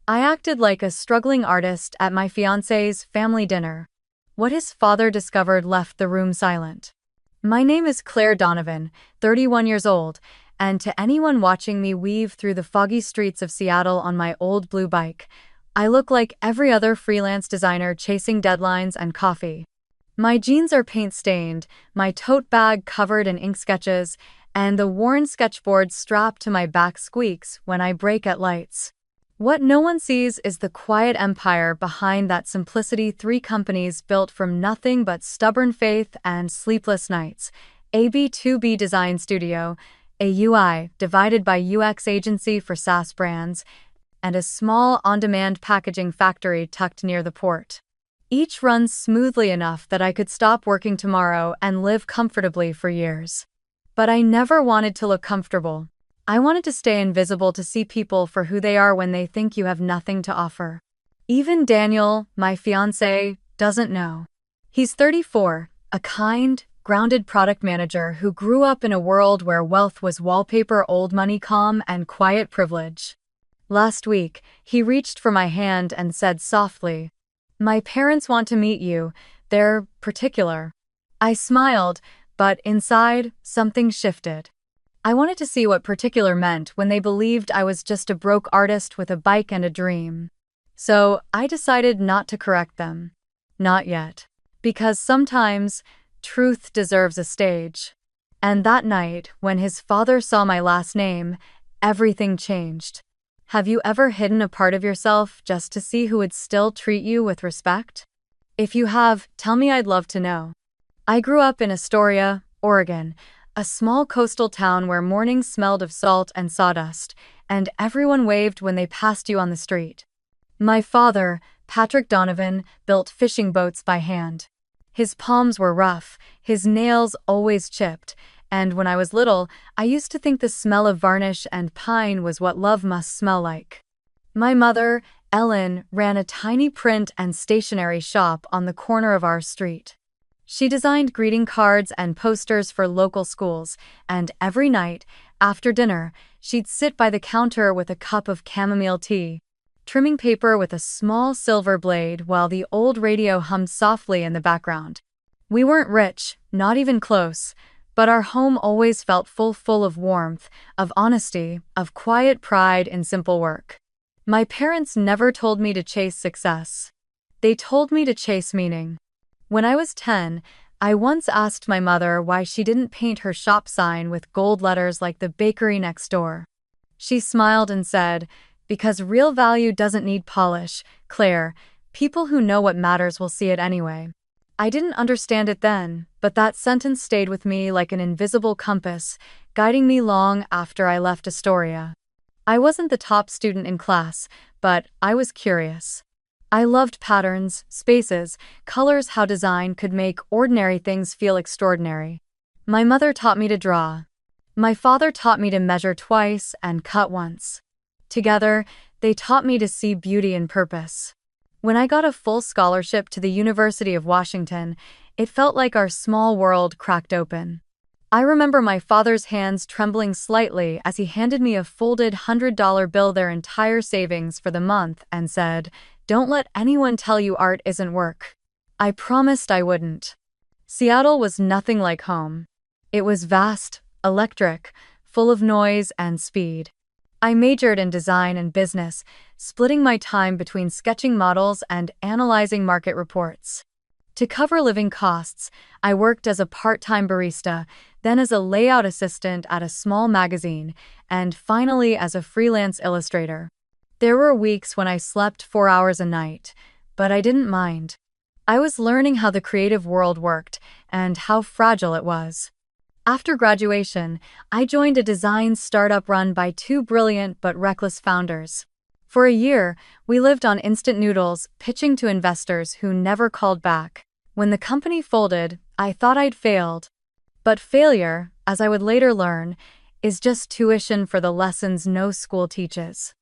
I acted like a struggling artist at my fiancé's family dinner. What his father discovered left the room silent. My name is Claire Donovan, 31 years old, and to anyone watching me weave through the foggy streets of Seattle on my old blue bike, I look like every other freelance designer chasing deadlines and coffee. My jeans are paint-stained, my tote bag covered in ink sketches, and the worn sketchboard strapped to my back squeaks when I brake at lights. What no one sees is the quiet empire behind that simplicity. 3 companies built from nothing but stubborn faith and sleepless nights. AB2B Design Studio, a UI divided by UX agency for SaaS brands, and a small on-demand packaging factory tucked near the port. Each runs smoothly enough that I could stop working tomorrow and live comfortably for years. But I never wanted to look comfortable. I wanted to stay invisible, to see people for who they are when they think you have nothing to offer. Even Daniel, my fiancé, doesn't know. He's 34, a kind, grounded product manager who grew up in a world where wealth was wallpaper, old money, calm, and quiet privilege. Last week, he reached for my hand and said softly, "My parents want to meet you. They're particular." I smiled, but inside, something shifted. I wanted to see what particular meant when they believed I was just a broke artist with a bike and a dream. So I decided not to correct them. Not yet. Because sometimes, truth deserves a stage. And that night, when his father saw my last name, everything changed. Have you ever hidden a part of yourself just to see who would still treat you with respect? If you have, tell me, I'd love to know. I grew up in Astoria, Oregon, a small coastal town where mornings smelled of salt and sawdust, and everyone waved when they passed you on the street. My father, Patrick Donovan, built fishing boats by hand. His palms were rough, his nails always chipped, and when I was little, I used to think the smell of varnish and pine was what love must smell like. My mother, Ellen, ran a tiny print and stationery shop on the corner of our street. She designed greeting cards and posters for local schools, and every night, after dinner, she'd sit by the counter with a cup of chamomile tea, trimming paper with a small silver blade while the old radio hummed softly in the background. We weren't rich, not even close, but our home always felt full of warmth, of honesty, of quiet pride in simple work. My parents never told me to chase success. They told me to chase meaning. When I was 10, I once asked my mother why she didn't paint her shop sign with gold letters like the bakery next door. She smiled and said, "Because real value doesn't need polish, Claire. People who know what matters will see it anyway." I didn't understand it then, but that sentence stayed with me like an invisible compass, guiding me long after I left Astoria. I wasn't the top student in class, but I was curious. I loved patterns, spaces, colors, how design could make ordinary things feel extraordinary. My mother taught me to draw. My father taught me to measure twice and cut once. Together, they taught me to see beauty in purpose. When I got a full scholarship to the University of Washington, it felt like our small world cracked open. I remember my father's hands trembling slightly as he handed me a folded $100 bill, their entire savings for the month, and said, "Don't let anyone tell you art isn't work." I promised I wouldn't. Seattle was nothing like home. It was vast, electric, full of noise and speed. I majored in design and business, splitting my time between sketching models and analyzing market reports. To cover living costs, I worked as a part-time barista, then as a layout assistant at a small magazine, and finally as a freelance illustrator. There were weeks when I slept 4 hours a night, but I didn't mind. I was learning how the creative world worked and how fragile it was. After graduation, I joined a design startup run by 2 brilliant but reckless founders. For a year, we lived on instant noodles, pitching to investors who never called back. When the company folded, I thought I'd failed. But failure, as I would later learn, is just tuition for the lessons no school teaches.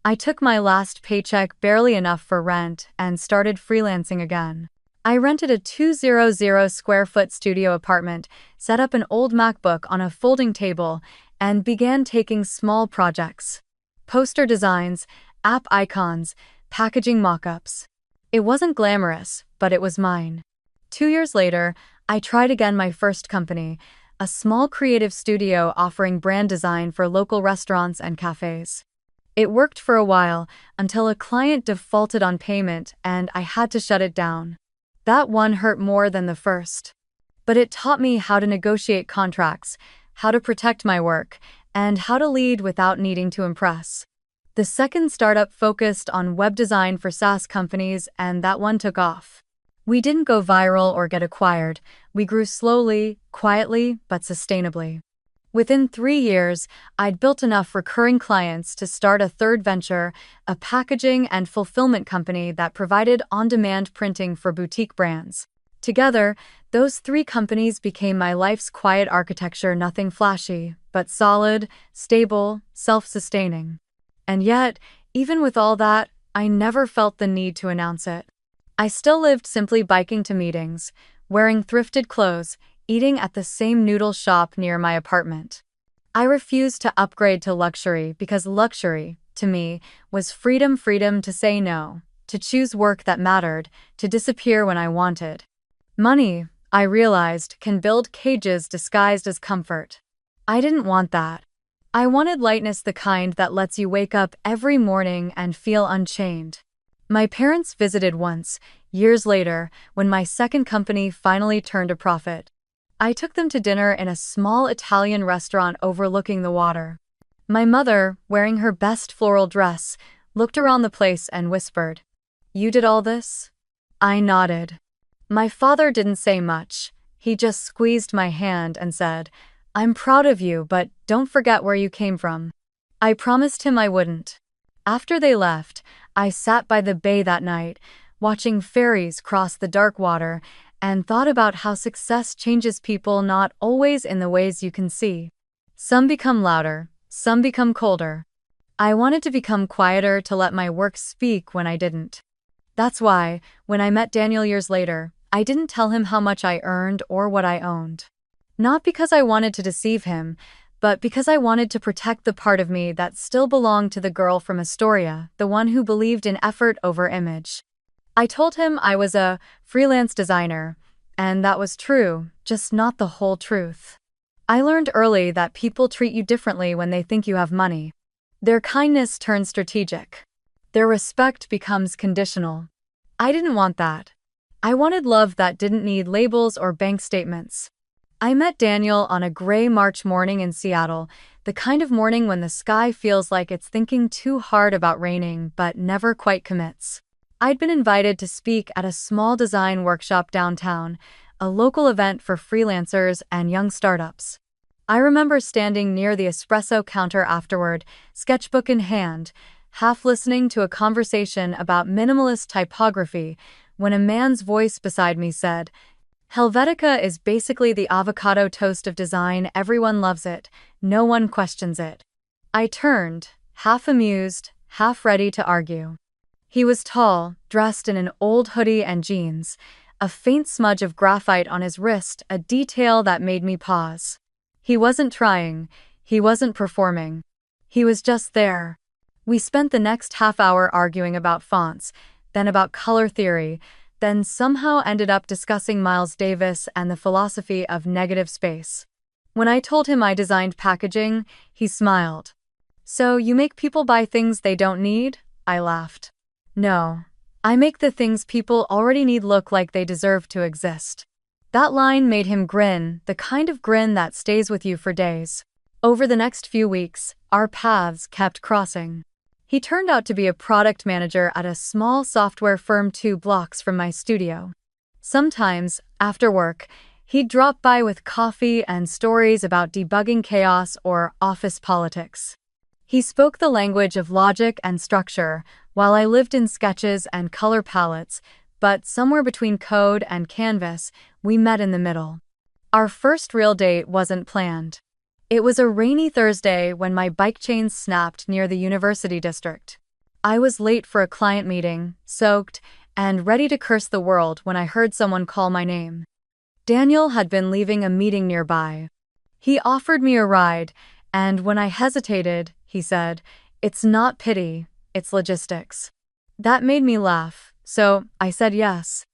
I took my last paycheck, barely enough for rent, and started freelancing again. I rented a 200 square foot studio apartment, set up an old MacBook on a folding table, and began taking small projects. Poster designs, app icons, packaging mock-ups. It wasn't glamorous, but it was mine. 2 years later, I tried again my first company, a small creative studio offering brand design for local restaurants and cafes. It worked for a while, until a client defaulted on payment and I had to shut it down. That one hurt more than the first. But it taught me how to negotiate contracts, how to protect my work, and how to lead without needing to impress. The second startup focused on web design for SaaS companies, and that one took off. We didn't go viral or get acquired. We grew slowly, quietly, but sustainably. Within 3 years, I'd built enough recurring clients to start a third venture, a packaging and fulfillment company that provided on-demand printing for boutique brands. Together, those 3 companies became my life's quiet architecture, nothing flashy, but solid, stable, self-sustaining. And yet, even with all that, I never felt the need to announce it. I still lived simply biking to meetings, wearing thrifted clothes, eating at the same noodle shop near my apartment. I refused to upgrade to luxury because luxury, to me, was freedom to say no, to choose work that mattered, to disappear when I wanted. Money, I realized, can build cages disguised as comfort. I didn't want that. I wanted lightness, the kind that lets you wake up every morning and feel unchained. My parents visited once, years later, when my second company finally turned a profit. I took them to dinner in a small Italian restaurant overlooking the water. My mother, wearing her best floral dress, looked around the place and whispered, "You did all this?" I nodded. My father didn't say much. He just squeezed my hand and said, "I'm proud of you, but don't forget where you came from." I promised him I wouldn't. After they left, I sat by the bay that night, watching ferries cross the dark water, and thought about how success changes people, not always in the ways you can see. Some become louder, some become colder. I wanted to become quieter, to let my work speak when I didn't. That's why, when I met Daniel years later, I didn't tell him how much I earned or what I owned. Not because I wanted to deceive him, but because I wanted to protect the part of me that still belonged to the girl from Astoria, the one who believed in effort over image. I told him I was a freelance designer, and that was true, just not the whole truth. I learned early that people treat you differently when they think you have money. Their kindness turns strategic. Their respect becomes conditional. I didn't want that. I wanted love that didn't need labels or bank statements. I met Daniel on a gray March morning in Seattle, the kind of morning when the sky feels like it's thinking too hard about raining but never quite commits. I'd been invited to speak at a small design workshop downtown, a local event for freelancers and young startups. I remember standing near the espresso counter afterward, sketchbook in hand, half listening to a conversation about minimalist typography, when a man's voice beside me said, "Helvetica is basically the avocado toast of design. Everyone loves it. No one questions it." I turned, half amused, half ready to argue. He was tall, dressed in an old hoodie and jeans, a faint smudge of graphite on his wrist, a detail that made me pause. He wasn't trying, he wasn't performing. He was just there. We spent the next half hour arguing about fonts, then about color theory, then somehow ended up discussing Miles Davis and the philosophy of negative space. When I told him I designed packaging, he smiled. "So you make people buy things they don't need?" I laughed. "No. I make the things people already need look like they deserve to exist." That line made him grin, the kind of grin that stays with you for days. Over the next few weeks, our paths kept crossing. He turned out to be a product manager at a small software firm 2 blocks from my studio. Sometimes, after work, he'd drop by with coffee and stories about debugging chaos or office politics. He spoke the language of logic and structure, while I lived in sketches and color palettes, but somewhere between code and canvas, we met in the middle. Our first real date wasn't planned. It was a rainy Thursday when my bike chains snapped near the University District. I was late for a client meeting, soaked, and ready to curse the world when I heard someone call my name. Daniel had been leaving a meeting nearby. He offered me a ride, and when I hesitated, he said, "It's not pity, it's logistics. That made me laugh, so I said yes.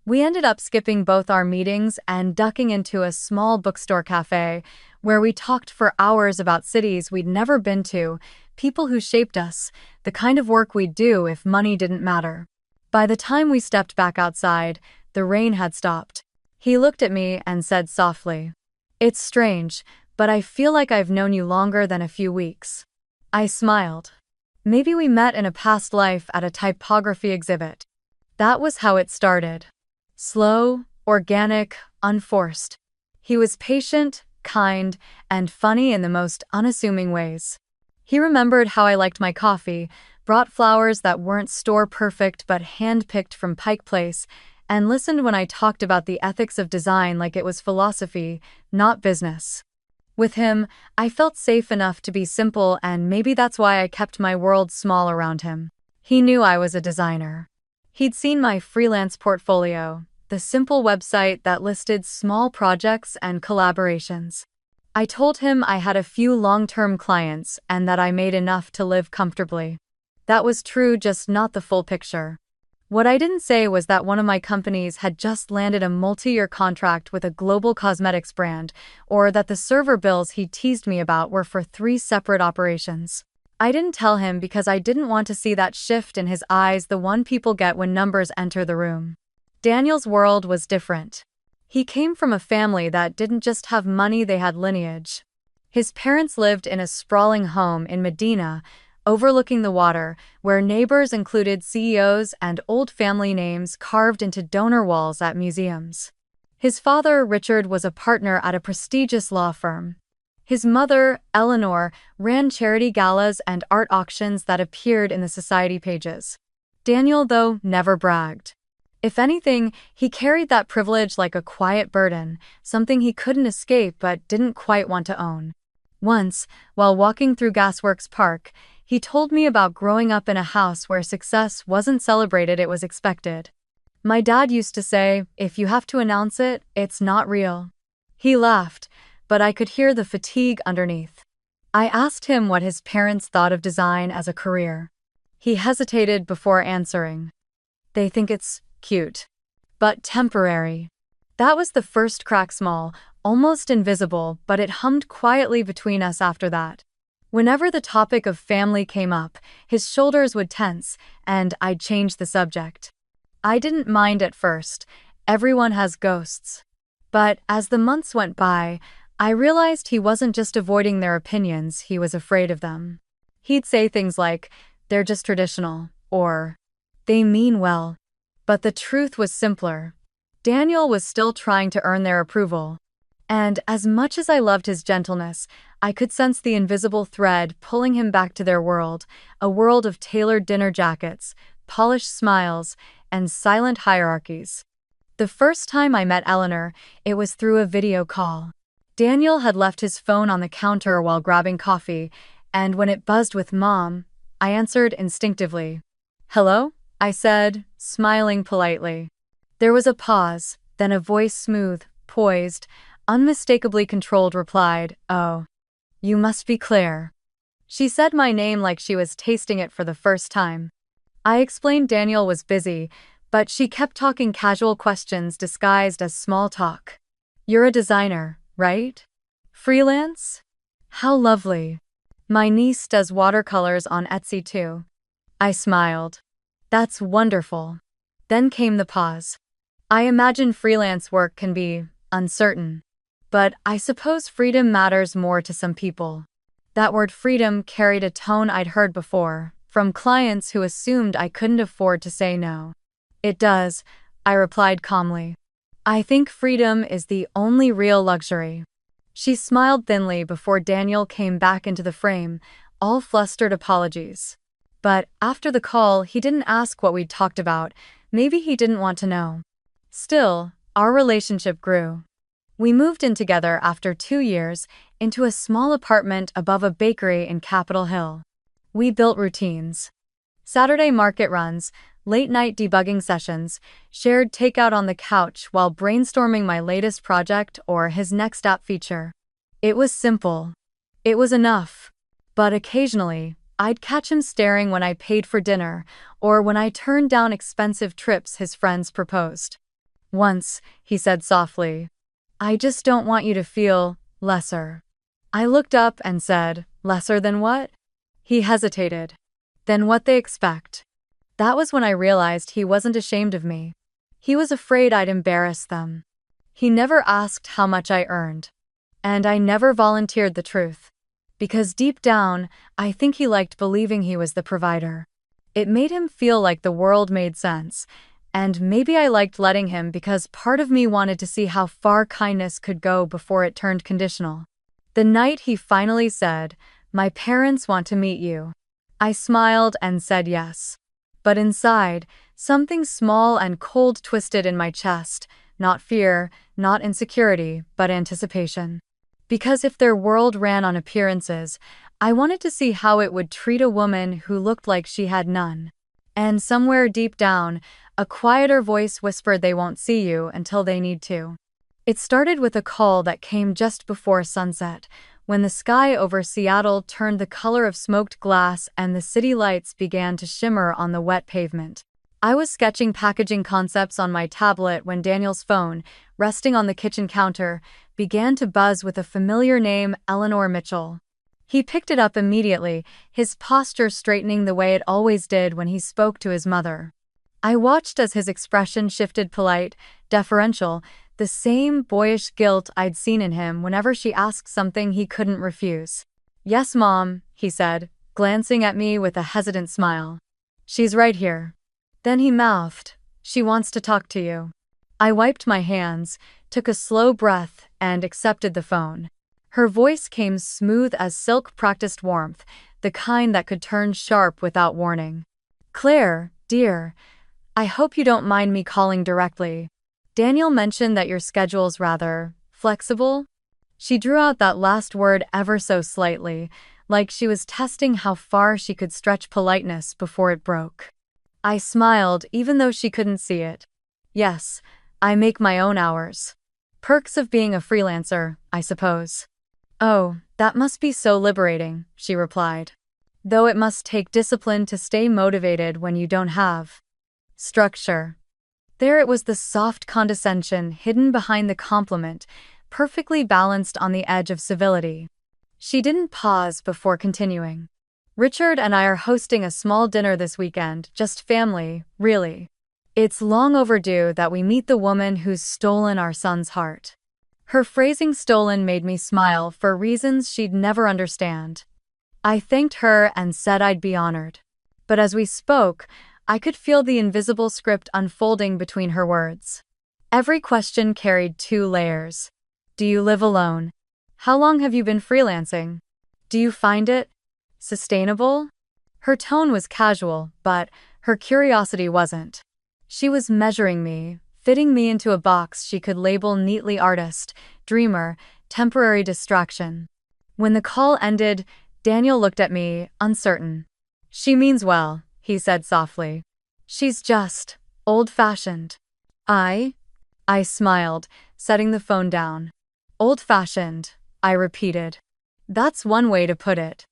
We ended up skipping both our meetings and ducking into a small bookstore cafe where we talked for hours about cities we'd never been to, people who shaped us, the kind of work we'd do if money didn't matter. By the time we stepped back outside, the rain had stopped. He looked at me and said softly, "It's strange, but I feel like I've known you longer than a few weeks." I smiled. Maybe we met in a past life at a typography exhibit. That was how it started. Slow, organic, unforced. He was patient, kind, and funny in the most unassuming ways. He remembered how I liked my coffee, brought flowers that weren't store-perfect but hand-picked from Pike Place, and listened when I talked about the ethics of design like it was philosophy, not business. With him, I felt safe enough to be simple, and maybe that's why I kept my world small around him. He knew I was a designer. He'd seen my freelance portfolio, the simple website that listed small projects and collaborations. I told him I had a few long-term clients and that I made enough to live comfortably. That was true, just not the full picture. What I didn't say was that one of my companies had just landed a multi-year contract with a global cosmetics brand, or that the server bills he teased me about were for 3 separate operations. I didn't tell him because I didn't want to see that shift in his eyes, the one people get when numbers enter the room. Daniel's world was different. He came from a family that didn't just have money, they had lineage. His parents lived in a sprawling home in Medina, overlooking the water, where neighbors included CEOs and old family names carved into donor walls at museums. His father, Richard, was a partner at a prestigious law firm. His mother, Eleanor, ran charity galas and art auctions that appeared in the society pages. Daniel, though, never bragged. If anything, he carried that privilege like a quiet burden, something he couldn't escape but didn't quite want to own. Once, while walking through Gasworks Park, he told me about growing up in a house where success wasn't celebrated, it was expected. My dad used to say, "If you have to announce it, it's not real." He laughed, but I could hear the fatigue underneath. I asked him what his parents thought of design as a career. He hesitated before answering. "They think it's cute, but temporary." That was the first crack, small, almost invisible, but it hummed quietly between us after that. Whenever the topic of family came up, his shoulders would tense, and I'd change the subject. I didn't mind at first. Everyone has ghosts. But as the months went by, I realized he wasn't just avoiding their opinions, he was afraid of them. He'd say things like, "They're just traditional," or, "They mean well." But the truth was simpler. Daniel was still trying to earn their approval. And as much as I loved his gentleness, I could sense the invisible thread pulling him back to their world, a world of tailored dinner jackets, polished smiles, and silent hierarchies. The first time I met Eleanor, it was through a video call. Daniel had left his phone on the counter while grabbing coffee, and when it buzzed with Mom, I answered instinctively. "Hello?" I said, smiling politely. There was a pause, then a voice, smooth, poised, unmistakably controlled, replied, "Oh, you must be Claire." She said my name like she was tasting it for the first time. I explained Daniel was busy, but she kept talking, casual questions disguised as small talk. "You're a designer, right? Freelance? How lovely. My niece does watercolors on Etsy too." I smiled. "That's wonderful." Then came the pause. I imagine freelance work can be uncertain. But I suppose freedom matters more to some people. That word freedom carried a tone I'd heard before, from clients who assumed I couldn't afford to say no. "It does," I replied calmly. "I think freedom is the only real luxury." She smiled thinly before Daniel came back into the frame, all flustered apologies. But after the call, he didn't ask what we'd talked about. Maybe he didn't want to know. Still, our relationship grew. We moved in together after 2 years, into a small apartment above a bakery in Capitol Hill. We built routines. Saturday market runs, late-night debugging sessions, shared takeout on the couch while brainstorming my latest project or his next app feature. It was simple. It was enough. But occasionally, I'd catch him staring when I paid for dinner, or when I turned down expensive trips his friends proposed. Once, he said softly, "I just don't want you to feel lesser." I looked up and said, "Lesser than what?" He hesitated. "Than what they expect." That was when I realized he wasn't ashamed of me. He was afraid I'd embarrass them. He never asked how much I earned. And I never volunteered the truth. Because deep down, I think he liked believing he was the provider. It made him feel like the world made sense. And maybe I liked letting him because part of me wanted to see how far kindness could go before it turned conditional. The night he finally said, "My parents want to meet you," I smiled and said yes. But inside, something small and cold twisted in my chest, not fear, not insecurity, but anticipation. Because if their world ran on appearances, I wanted to see how it would treat a woman who looked like she had none. And somewhere deep down, a quieter voice whispered they won't see you until they need to. It started with a call that came just before sunset, when the sky over Seattle turned the color of smoked glass and the city lights began to shimmer on the wet pavement. I was sketching packaging concepts on my tablet when Daniel's phone, resting on the kitchen counter, began to buzz with a familiar name, Eleanor Mitchell. He picked it up immediately, his posture straightening the way it always did when he spoke to his mother. I watched as his expression shifted polite, deferential, the same boyish guilt I'd seen in him whenever she asked something he couldn't refuse. "Yes, Mom," he said, glancing at me with a hesitant smile. "She's right here." Then he mouthed, "She wants to talk to you." I wiped my hands, took a slow breath, and accepted the phone. Her voice came smooth as silk practiced warmth, the kind that could turn sharp without warning. "Claire, dear, I hope you don't mind me calling directly. Daniel mentioned that your schedule's rather flexible." She drew out that last word ever so slightly, like she was testing how far she could stretch politeness before it broke. I smiled even though she couldn't see it. "Yes, I make my own hours. Perks of being a freelancer, I suppose." "Oh, that must be so liberating," she replied. "Though it must take discipline to stay motivated when you don't have structure." There it was, the soft condescension hidden behind the compliment, perfectly balanced on the edge of civility. She didn't pause before continuing. "Richard and I are hosting a small dinner this weekend, just family, really. It's long overdue that we meet the woman who's stolen our son's heart." Her phrasing "stolen" made me smile for reasons she'd never understand. I thanked her and said I'd be honored. But as we spoke, I could feel the invisible script unfolding between her words. Every question carried 2 layers. "Do you live alone? How long have you been freelancing? Do you find it sustainable?" Her tone was casual, but her curiosity wasn't. She was measuring me, fitting me into a box she could label neatly: artist, dreamer, temporary distraction. When the call ended, Daniel looked at me, uncertain. "She means well," he said softly. "She's just old-fashioned." I smiled, setting the phone down. "Old-fashioned," I repeated. "That's one way to put it."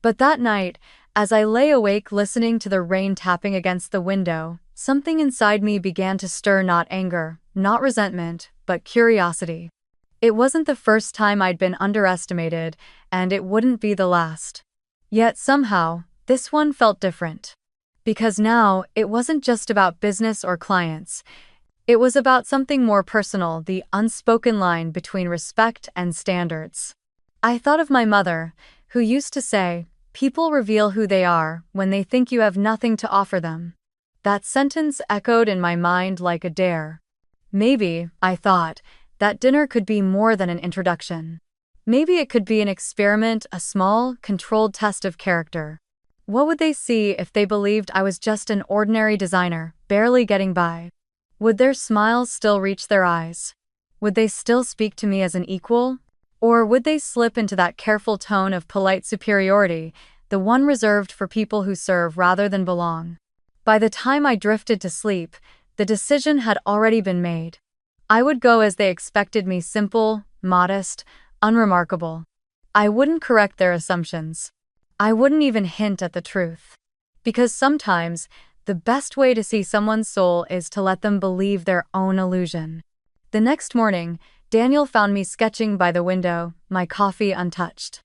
But that night, as I lay awake listening to the rain tapping against the window, something inside me began to stir, not anger, not resentment, but curiosity. It wasn't the first time I'd been underestimated, and it wouldn't be the last. Yet somehow, this one felt different. Because now, it wasn't just about business or clients. It was about something more personal, the unspoken line between respect and standards. I thought of my mother, who used to say, "People reveal who they are when they think you have nothing to offer them." That sentence echoed in my mind like a dare. Maybe, I thought, that dinner could be more than an introduction. Maybe it could be an experiment, a small, controlled test of character. What would they see if they believed I was just an ordinary designer, barely getting by? Would their smiles still reach their eyes? Would they still speak to me as an equal? Or would they slip into that careful tone of polite superiority, the one reserved for people who serve rather than belong? By the time I drifted to sleep, the decision had already been made. I would go as they expected me: simple, modest, unremarkable. I wouldn't correct their assumptions. I wouldn't even hint at the truth. Because sometimes, the best way to see someone's soul is to let them believe their own illusion. The next morning, Daniel found me sketching by the window, my coffee untouched.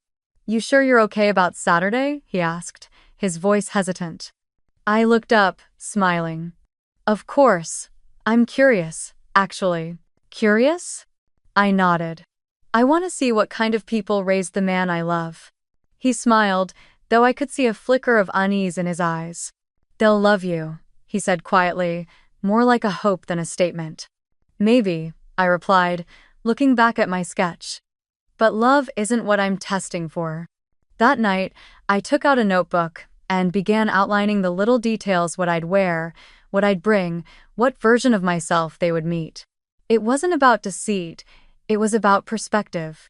"You sure you're okay about Saturday?" he asked, his voice hesitant. I looked up, smiling. "Of course. I'm curious, actually." "Curious?" I nodded. "I want to see what kind of people raised the man I love." He smiled, though I could see a flicker of unease in his eyes. "They'll love you," he said quietly, more like a hope than a statement. "Maybe," I replied, looking back at my sketch. "But love isn't what I'm testing for." That night, I took out a notebook and began outlining the little details: what I'd wear, what I'd bring, what version of myself they would meet. It wasn't about deceit, it was about perspective.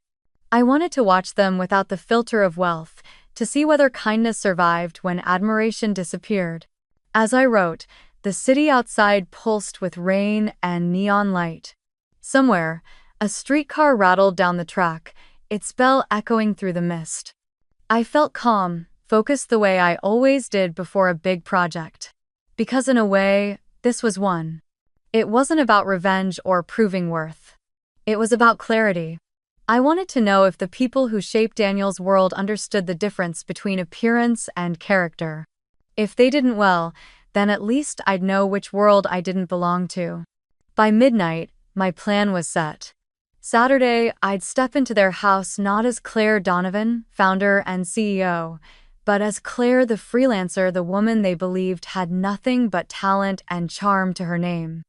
I wanted to watch them without the filter of wealth, to see whether kindness survived when admiration disappeared. As I wrote, the city outside pulsed with rain and neon light. Somewhere, a streetcar rattled down the track, its bell echoing through the mist. I felt calm, focused the way I always did before a big project. Because in a way, this was one. It wasn't about revenge or proving worth. It was about clarity. I wanted to know if the people who shaped Daniel's world understood the difference between appearance and character. If they didn't, well, then at least I'd know which world I didn't belong to. By midnight, my plan was set. Saturday, I'd step into their house not as Claire Donovan, founder and CEO, but as Claire the freelancer, the woman they believed had nothing but talent and charm to her name.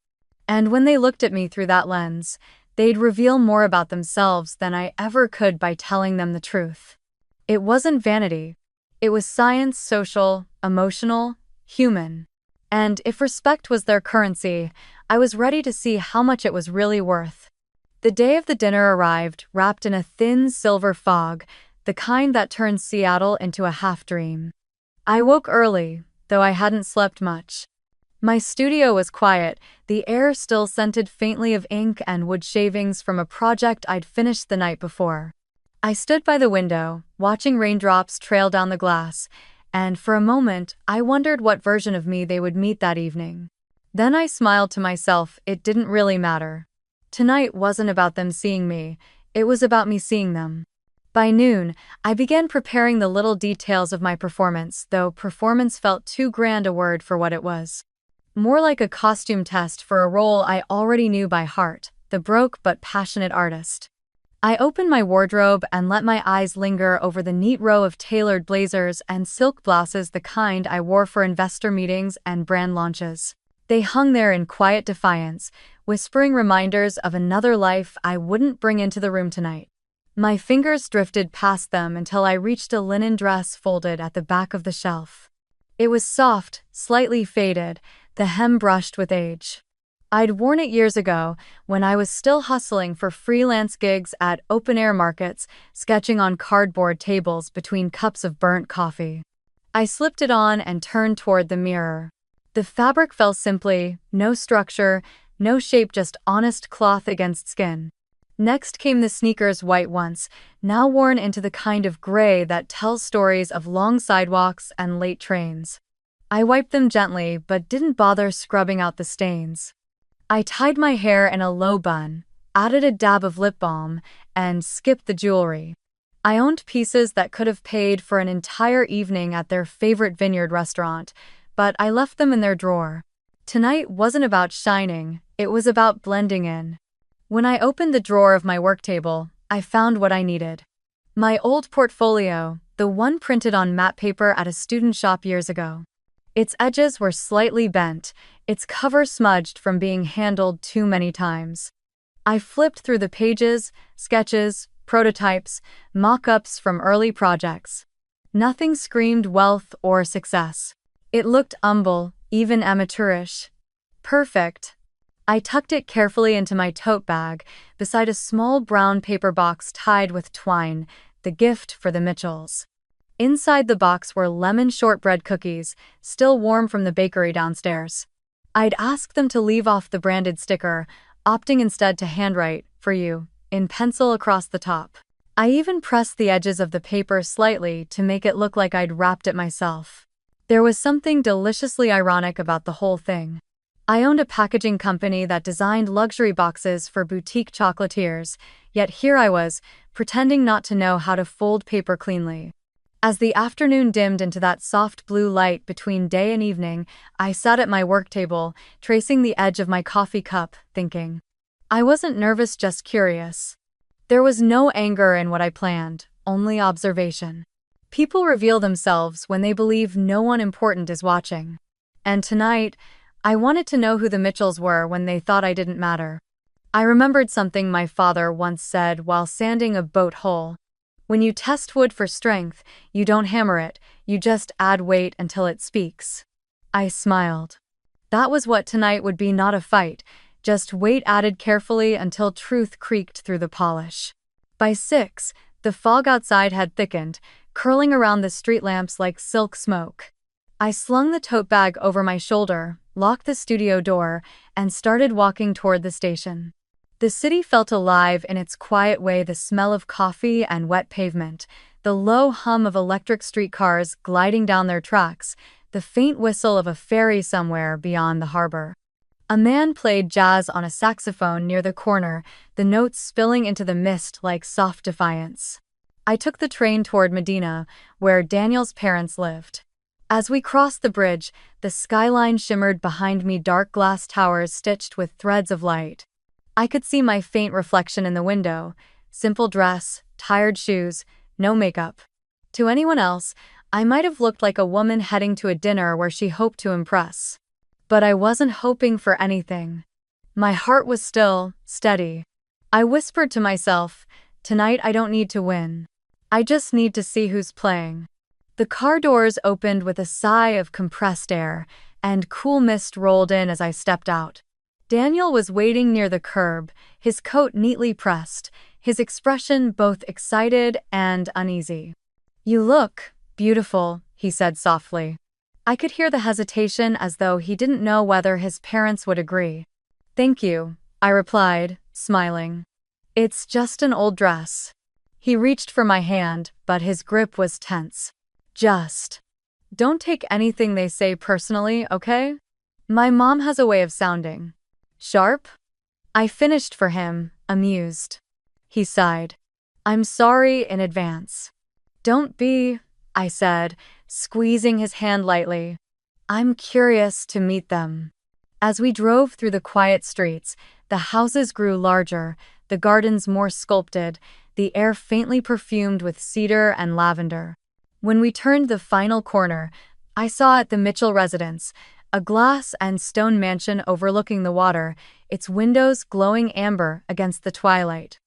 And when they looked at me through that lens, they'd reveal more about themselves than I ever could by telling them the truth. It wasn't vanity. It was science, social, emotional, human. And if respect was their currency, I was ready to see how much it was really worth. The day of the dinner arrived, wrapped in a thin silver fog, the kind that turns Seattle into a half-dream. I woke early, though I hadn't slept much. My studio was quiet, the air still scented faintly of ink and wood shavings from a project I'd finished the night before. I stood by the window, watching raindrops trail down the glass, and for a moment, I wondered what version of me they would meet that evening. Then I smiled to myself. It didn't really matter. Tonight wasn't about them seeing me, it was about me seeing them. By noon, I began preparing the little details of my performance, though performance felt too grand a word for what it was. More like a costume test for a role I already knew by heart, the broke but passionate artist. I opened my wardrobe and let my eyes linger over the neat row of tailored blazers and silk blouses, the kind I wore for investor meetings and brand launches. They hung there in quiet defiance, whispering reminders of another life I wouldn't bring into the room tonight. My fingers drifted past them until I reached a linen dress folded at the back of the shelf. It was soft, slightly faded, the hem brushed with age. I'd worn it years ago, when I was still hustling for freelance gigs at open-air markets, sketching on cardboard tables between cups of burnt coffee. I slipped it on and turned toward the mirror. The fabric fell simply, no structure, no shape, just honest cloth against skin. Next came the sneakers, white once, now worn into the kind of gray that tells stories of long sidewalks and late trains. I wiped them gently but didn't bother scrubbing out the stains. I tied my hair in a low bun, added a dab of lip balm, and skipped the jewelry. I owned pieces that could have paid for an entire evening at their favorite vineyard restaurant, but I left them in their drawer. Tonight wasn't about shining, it was about blending in. When I opened the drawer of my work table, I found what I needed. My old portfolio, the one printed on matte paper at a student shop years ago. Its edges were slightly bent, its cover smudged from being handled too many times. I flipped through the pages, sketches, prototypes, mock-ups from early projects. Nothing screamed wealth or success. It looked humble, even amateurish. Perfect. I tucked it carefully into my tote bag, beside a small brown paper box tied with twine, the gift for the Mitchells. Inside the box were lemon shortbread cookies, still warm from the bakery downstairs. I'd asked them to leave off the branded sticker, opting instead to handwrite, "For you," in pencil across the top. I even pressed the edges of the paper slightly to make it look like I'd wrapped it myself. There was something deliciously ironic about the whole thing. I owned a packaging company that designed luxury boxes for boutique chocolatiers, yet here I was, pretending not to know how to fold paper cleanly. As the afternoon dimmed into that soft blue light between day and evening, I sat at my work table, tracing the edge of my coffee cup, thinking. I wasn't nervous, just curious. There was no anger in what I planned, only observation. People reveal themselves when they believe no one important is watching. And tonight, I wanted to know who the Mitchells were when they thought I didn't matter. I remembered something my father once said while sanding a boat hull. When you test wood for strength, you don't hammer it, you just add weight until it speaks. I smiled. That was what tonight would be, not a fight, just weight added carefully until truth creaked through the polish. By 6, the fog outside had thickened, curling around the street lamps like silk smoke. I slung the tote bag over my shoulder, locked the studio door, and started walking toward the station. The city felt alive in its quiet way, the smell of coffee and wet pavement, the low hum of electric streetcars gliding down their tracks, the faint whistle of a ferry somewhere beyond the harbor. A man played jazz on a saxophone near the corner, the notes spilling into the mist like soft defiance. I took the train toward Medina, where Daniel's parents lived. As we crossed the bridge, the skyline shimmered behind me, dark glass towers stitched with threads of light. I could see my faint reflection in the window, simple dress, tired shoes, no makeup. To anyone else, I might have looked like a woman heading to a dinner where she hoped to impress. But I wasn't hoping for anything. My heart was still, steady. I whispered to myself, tonight I don't need to win. I just need to see who's playing. The car doors opened with a sigh of compressed air, and cool mist rolled in as I stepped out. Daniel was waiting near the curb, his coat neatly pressed, his expression both excited and uneasy. "You look beautiful," he said softly. I could hear the hesitation, as though he didn't know whether his parents would agree. "Thank you," I replied, smiling. "It's just an old dress." He reached for my hand, but his grip was tense. "Just don't take anything they say personally, okay? My mom has a way of sounding sharp." I finished for him, amused. He sighed. "I'm sorry in advance." "Don't be," I said, squeezing his hand lightly. "I'm curious to meet them." As we drove through the quiet streets, the houses grew larger, the gardens more sculpted, the air faintly perfumed with cedar and lavender. When we turned the final corner, I saw at the Mitchell residence, a glass and stone mansion overlooking the water, its windows glowing amber against the twilight.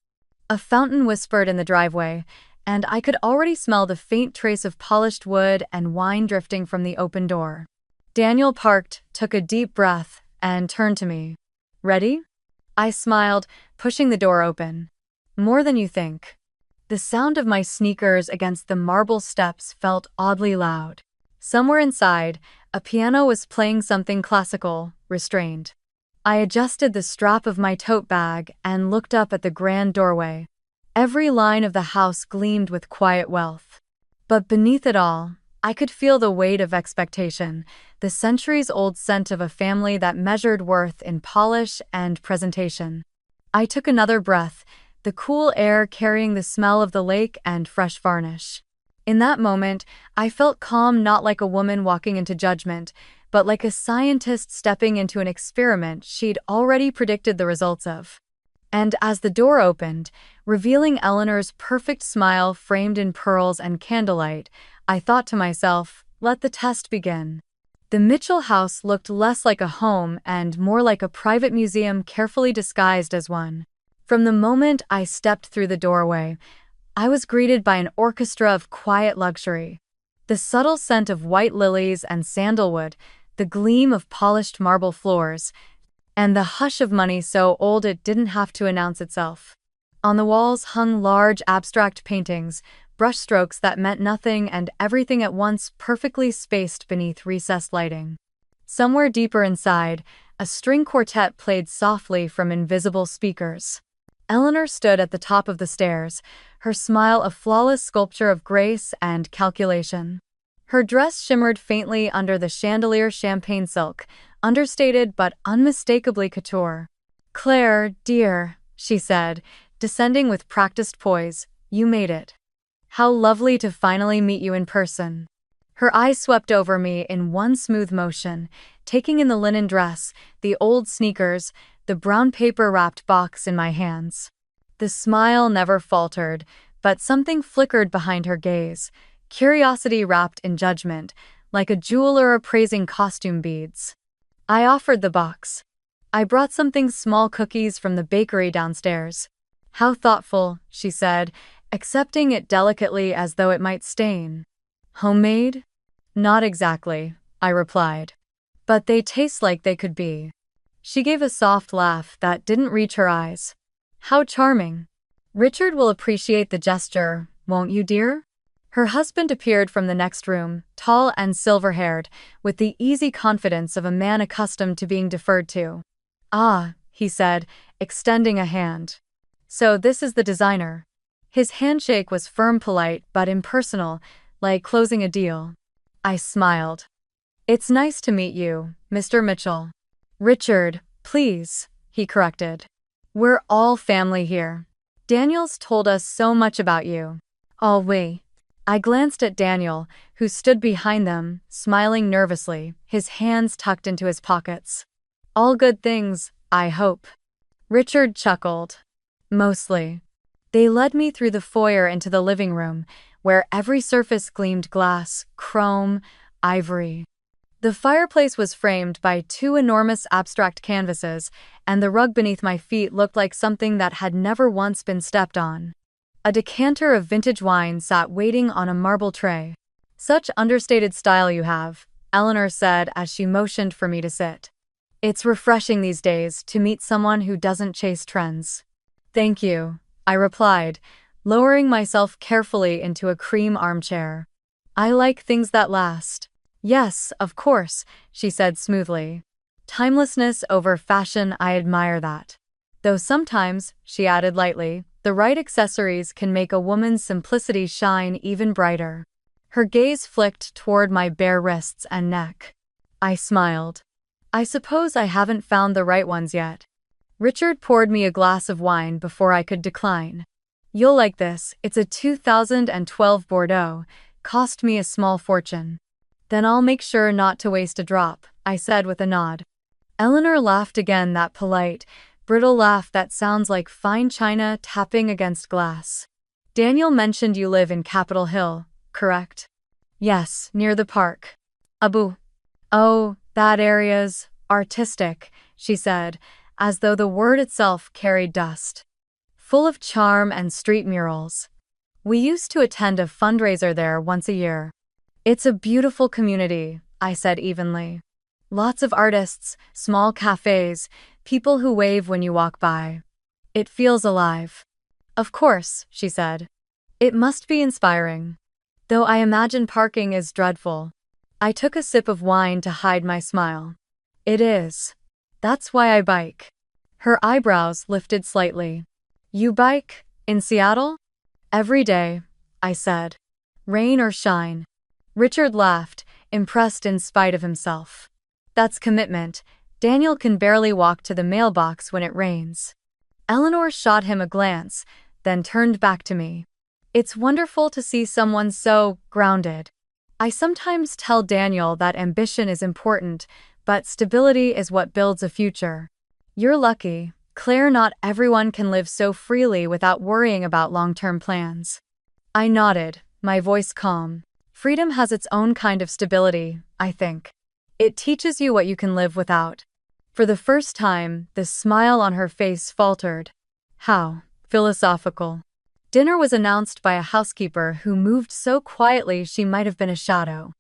A fountain whispered in the driveway, and I could already smell the faint trace of polished wood and wine drifting from the open door. Daniel parked, took a deep breath, and turned to me. "Ready?" I smiled, pushing the door open. "More than you think." The sound of my sneakers against the marble steps felt oddly loud. Somewhere inside, a piano was playing something classical, restrained. I adjusted the strap of my tote bag and looked up at the grand doorway. Every line of the house gleamed with quiet wealth. But beneath it all, I could feel the weight of expectation, the centuries-old scent of a family that measured worth in polish and presentation. I took another breath, the cool air carrying the smell of the lake and fresh varnish. In that moment, I felt calm, not like a woman walking into judgment, but like a scientist stepping into an experiment she'd already predicted the results of. And as the door opened, revealing Eleanor's perfect smile framed in pearls and candlelight, I thought to myself, let the test begin. The Mitchell house looked less like a home and more like a private museum carefully disguised as one. From the moment I stepped through the doorway, I was greeted by an orchestra of quiet luxury. The subtle scent of white lilies and sandalwood, the gleam of polished marble floors, and the hush of money so old it didn't have to announce itself. On the walls hung large abstract paintings, brushstrokes that meant nothing and everything at once perfectly spaced beneath recessed lighting. Somewhere deeper inside, a string quartet played softly from invisible speakers. Eleanor stood at the top of the stairs, her smile a flawless sculpture of grace and calculation. Her dress shimmered faintly under the chandelier champagne silk, understated but unmistakably couture. "Claire, dear," she said, descending with practiced poise, "you made it. How lovely to finally meet you in person." Her eyes swept over me in one smooth motion, taking in the linen dress, the old sneakers, the brown paper-wrapped box in my hands. The smile never faltered, but something flickered behind her gaze, curiosity wrapped in judgment, like a jeweler appraising costume beads. I offered the box. "I brought something small cookies from the bakery downstairs." "How thoughtful," she said, accepting it delicately as though it might stain. "Homemade?" "Not exactly," I replied. "But they taste like they could be." She gave a soft laugh that didn't reach her eyes. "How charming. Richard will appreciate the gesture, won't you, dear?" Her husband appeared from the next room, tall and silver-haired, with the easy confidence of a man accustomed to being deferred to. "Ah," he said, extending a hand. "So this is the designer." His handshake was firm, polite, but impersonal, like closing a deal. I smiled. "It's nice to meet you, Mr. Mitchell." "Richard, please," he corrected. "We're all family here. Daniel's told us so much about you." "Oh, wait." I glanced at Daniel, who stood behind them, smiling nervously, his hands tucked into his pockets. "All good things, I hope." Richard chuckled. "Mostly." They led me through the foyer into the living room, where every surface gleamed glass, chrome, ivory. The fireplace was framed by two enormous abstract canvases, and the rug beneath my feet looked like something that had never once been stepped on. A decanter of vintage wine sat waiting on a marble tray. "Such understated style you have," Eleanor said as she motioned for me to sit. "It's refreshing these days to meet someone who doesn't chase trends." "Thank you," I replied, lowering myself carefully into a cream armchair. "I like things that last." "Yes, of course," she said smoothly. "Timelessness over fashion, I admire that. Though sometimes," she added lightly, "the right accessories can make a woman's simplicity shine even brighter." Her gaze flicked toward my bare wrists and neck. I smiled. "I suppose I haven't found the right ones yet." Richard poured me a glass of wine before I could decline. "You'll like this, it's a 2012 Bordeaux, cost me a small fortune." "Then I'll make sure not to waste a drop," I said with a nod. Eleanor laughed again, that polite, brittle laugh that sounds like fine china tapping against glass. "Daniel mentioned you live in Capitol Hill, correct?" "Yes, near the park." "Abu." "Oh, that area's artistic," she said, as though the word itself carried dust. "Full of charm and street murals. We used to attend a fundraiser there once a year." "It's a beautiful community," I said evenly. "Lots of artists, small cafes, people who wave when you walk by. It feels alive." "Of course," she said. "It must be inspiring. Though I imagine parking is dreadful." I took a sip of wine to hide my smile. "It is. That's why I bike." Her eyebrows lifted slightly. "You bike? In Seattle?" "Every day," I said. "Rain or shine." Richard laughed, impressed in spite of himself. "That's commitment. Daniel can barely walk to the mailbox when it rains." Eleanor shot him a glance, then turned back to me. "It's wonderful to see someone so grounded. I sometimes tell Daniel that ambition is important, but stability is what builds a future." "You're lucky, Claire. Not everyone can live so freely without worrying about long-term plans." I nodded, my voice calm. "Freedom has its own kind of stability, I think. It teaches you what you can live without." For the first time, the smile on her face faltered. How philosophical. Dinner was announced by a housekeeper who moved so quietly she might have been a shadow.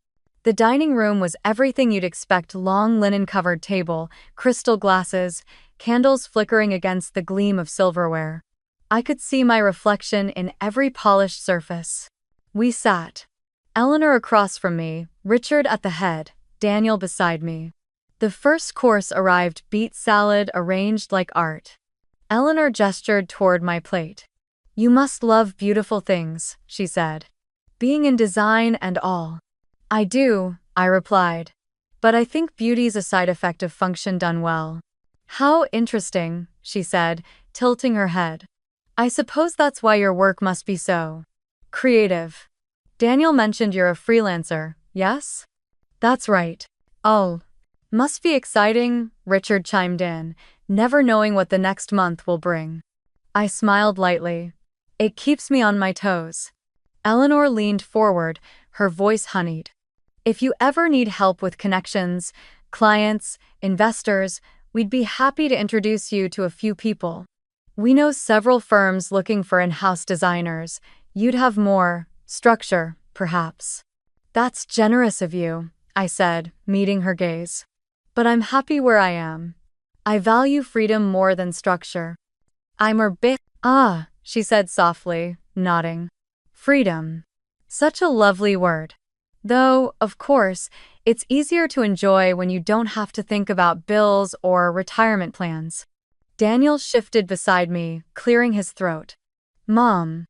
The dining room was everything you'd expect: long linen-covered table, crystal glasses, candles flickering against the gleam of silverware. I could see my reflection in every polished surface. We sat. Eleanor across from me, Richard at the head, Daniel beside me. The first course arrived: beet salad arranged like art. Eleanor gestured toward my plate. You must love beautiful things, she said. Being in design and all. I do, I replied. But I think beauty's a side effect of function done well. How interesting, she said, tilting her head. I suppose that's why your work must be so creative. Daniel mentioned you're a freelancer, yes? That's right. Oh, must be exciting, Richard chimed in, never knowing what the next month will bring. I smiled lightly. It keeps me on my toes. Eleanor leaned forward, her voice honeyed. If you ever need help with connections, clients, investors, we'd be happy to introduce you to a few people. We know several firms looking for in-house designers. You'd have more structure, perhaps. That's generous of you, I said, meeting her gaze. But I'm happy where I am. I value freedom more than structure. I'm a bit. Ah, she said softly, nodding. Freedom. Such a lovely word. Though, of course, it's easier to enjoy when you don't have to think about bills or retirement plans. Daniel shifted beside me, clearing his throat. Mom.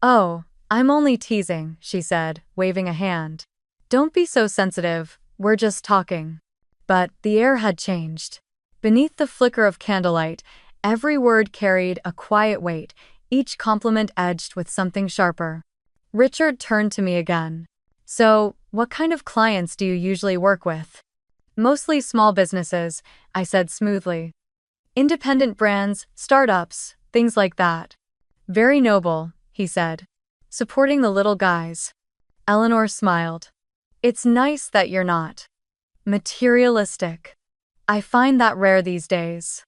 Oh, I'm only teasing, she said, waving a hand. Don't be so sensitive, we're just talking. But the air had changed. Beneath the flicker of candlelight, every word carried a quiet weight, each compliment edged with something sharper. Richard turned to me again. So, what kind of clients do you usually work with? Mostly small businesses, I said smoothly. Independent brands, startups, things like that. Very noble, he said. Supporting the little guys. Eleanor smiled. It's nice that you're not materialistic. I find that rare these days.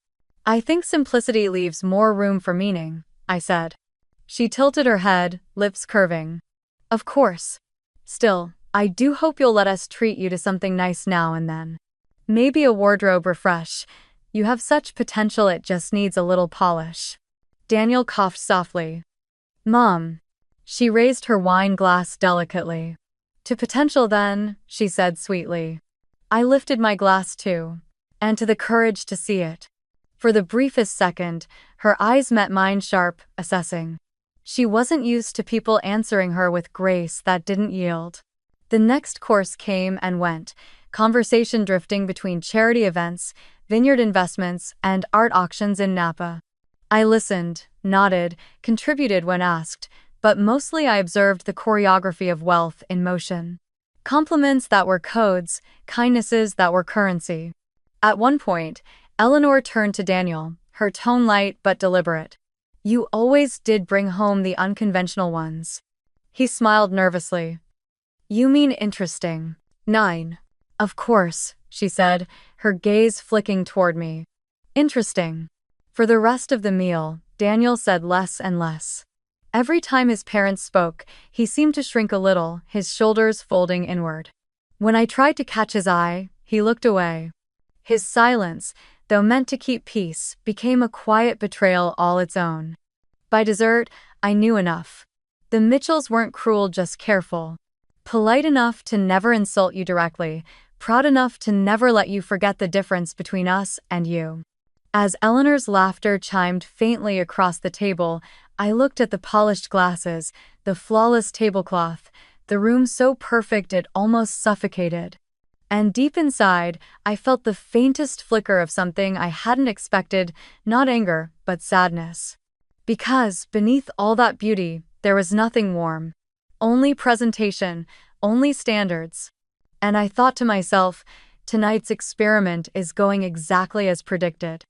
I think simplicity leaves more room for meaning, I said. She tilted her head, lips curving. Of course. Still, I do hope you'll let us treat you to something nice now and then. Maybe a wardrobe refresh. You have such potential, it just needs a little polish. Daniel coughed softly. Mom. She raised her wine glass delicately. To potential then, she said sweetly. I lifted my glass too. And to the courage to see it. For the briefest second, her eyes met mine sharp, assessing. She wasn't used to people answering her with grace that didn't yield. The next course came and went, conversation drifting between charity events, vineyard investments, and art auctions in Napa. I listened, nodded, contributed when asked, but mostly I observed the choreography of wealth in motion. Compliments that were codes, kindnesses that were currency. At one point, Eleanor turned to Daniel, her tone light but deliberate. You always did bring home the unconventional ones. He smiled nervously. You mean interesting. 9. Of course, she said, her gaze flicking toward me. Interesting. For the rest of the meal, Daniel said less and less. Every time his parents spoke, he seemed to shrink a little, his shoulders folding inward. When I tried to catch his eye, he looked away. His silence, though meant to keep peace, became a quiet betrayal all its own. By dessert, I knew enough. The Mitchells weren't cruel, just careful. Polite enough to never insult you directly, proud enough to never let you forget the difference between us and you. As Eleanor's laughter chimed faintly across the table, I looked at the polished glasses, the flawless tablecloth, the room so perfect it almost suffocated. And deep inside, I felt the faintest flicker of something I hadn't expected, not anger, but sadness. Because, beneath all that beauty, there was nothing warm. Only presentation, only standards. And I thought to myself, tonight's experiment is going exactly as predicted.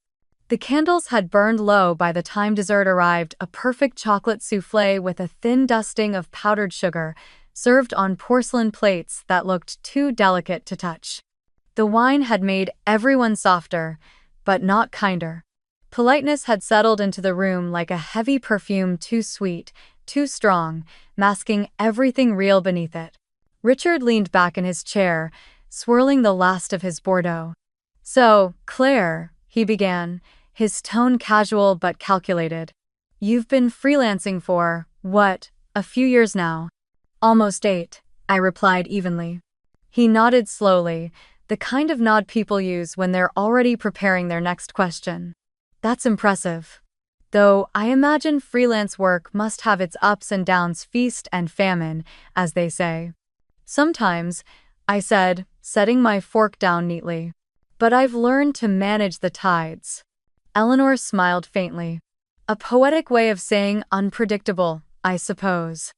The candles had burned low by the time dessert arrived, a perfect chocolate soufflé with a thin dusting of powdered sugar, served on porcelain plates that looked too delicate to touch. The wine had made everyone softer, but not kinder. Politeness had settled into the room like a heavy perfume, too sweet, too strong, masking everything real beneath it. Richard leaned back in his chair, swirling the last of his Bordeaux. So, Claire, he began, his tone casual but calculated. You've been freelancing for, what, a few years now? Almost 8, I replied evenly. He nodded slowly, the kind of nod people use when they're already preparing their next question. That's impressive. Though I imagine freelance work must have its ups and downs, feast and famine, as they say. Sometimes, I said, setting my fork down neatly. But I've learned to manage the tides. Eleanor smiled faintly. A poetic way of saying unpredictable, I suppose.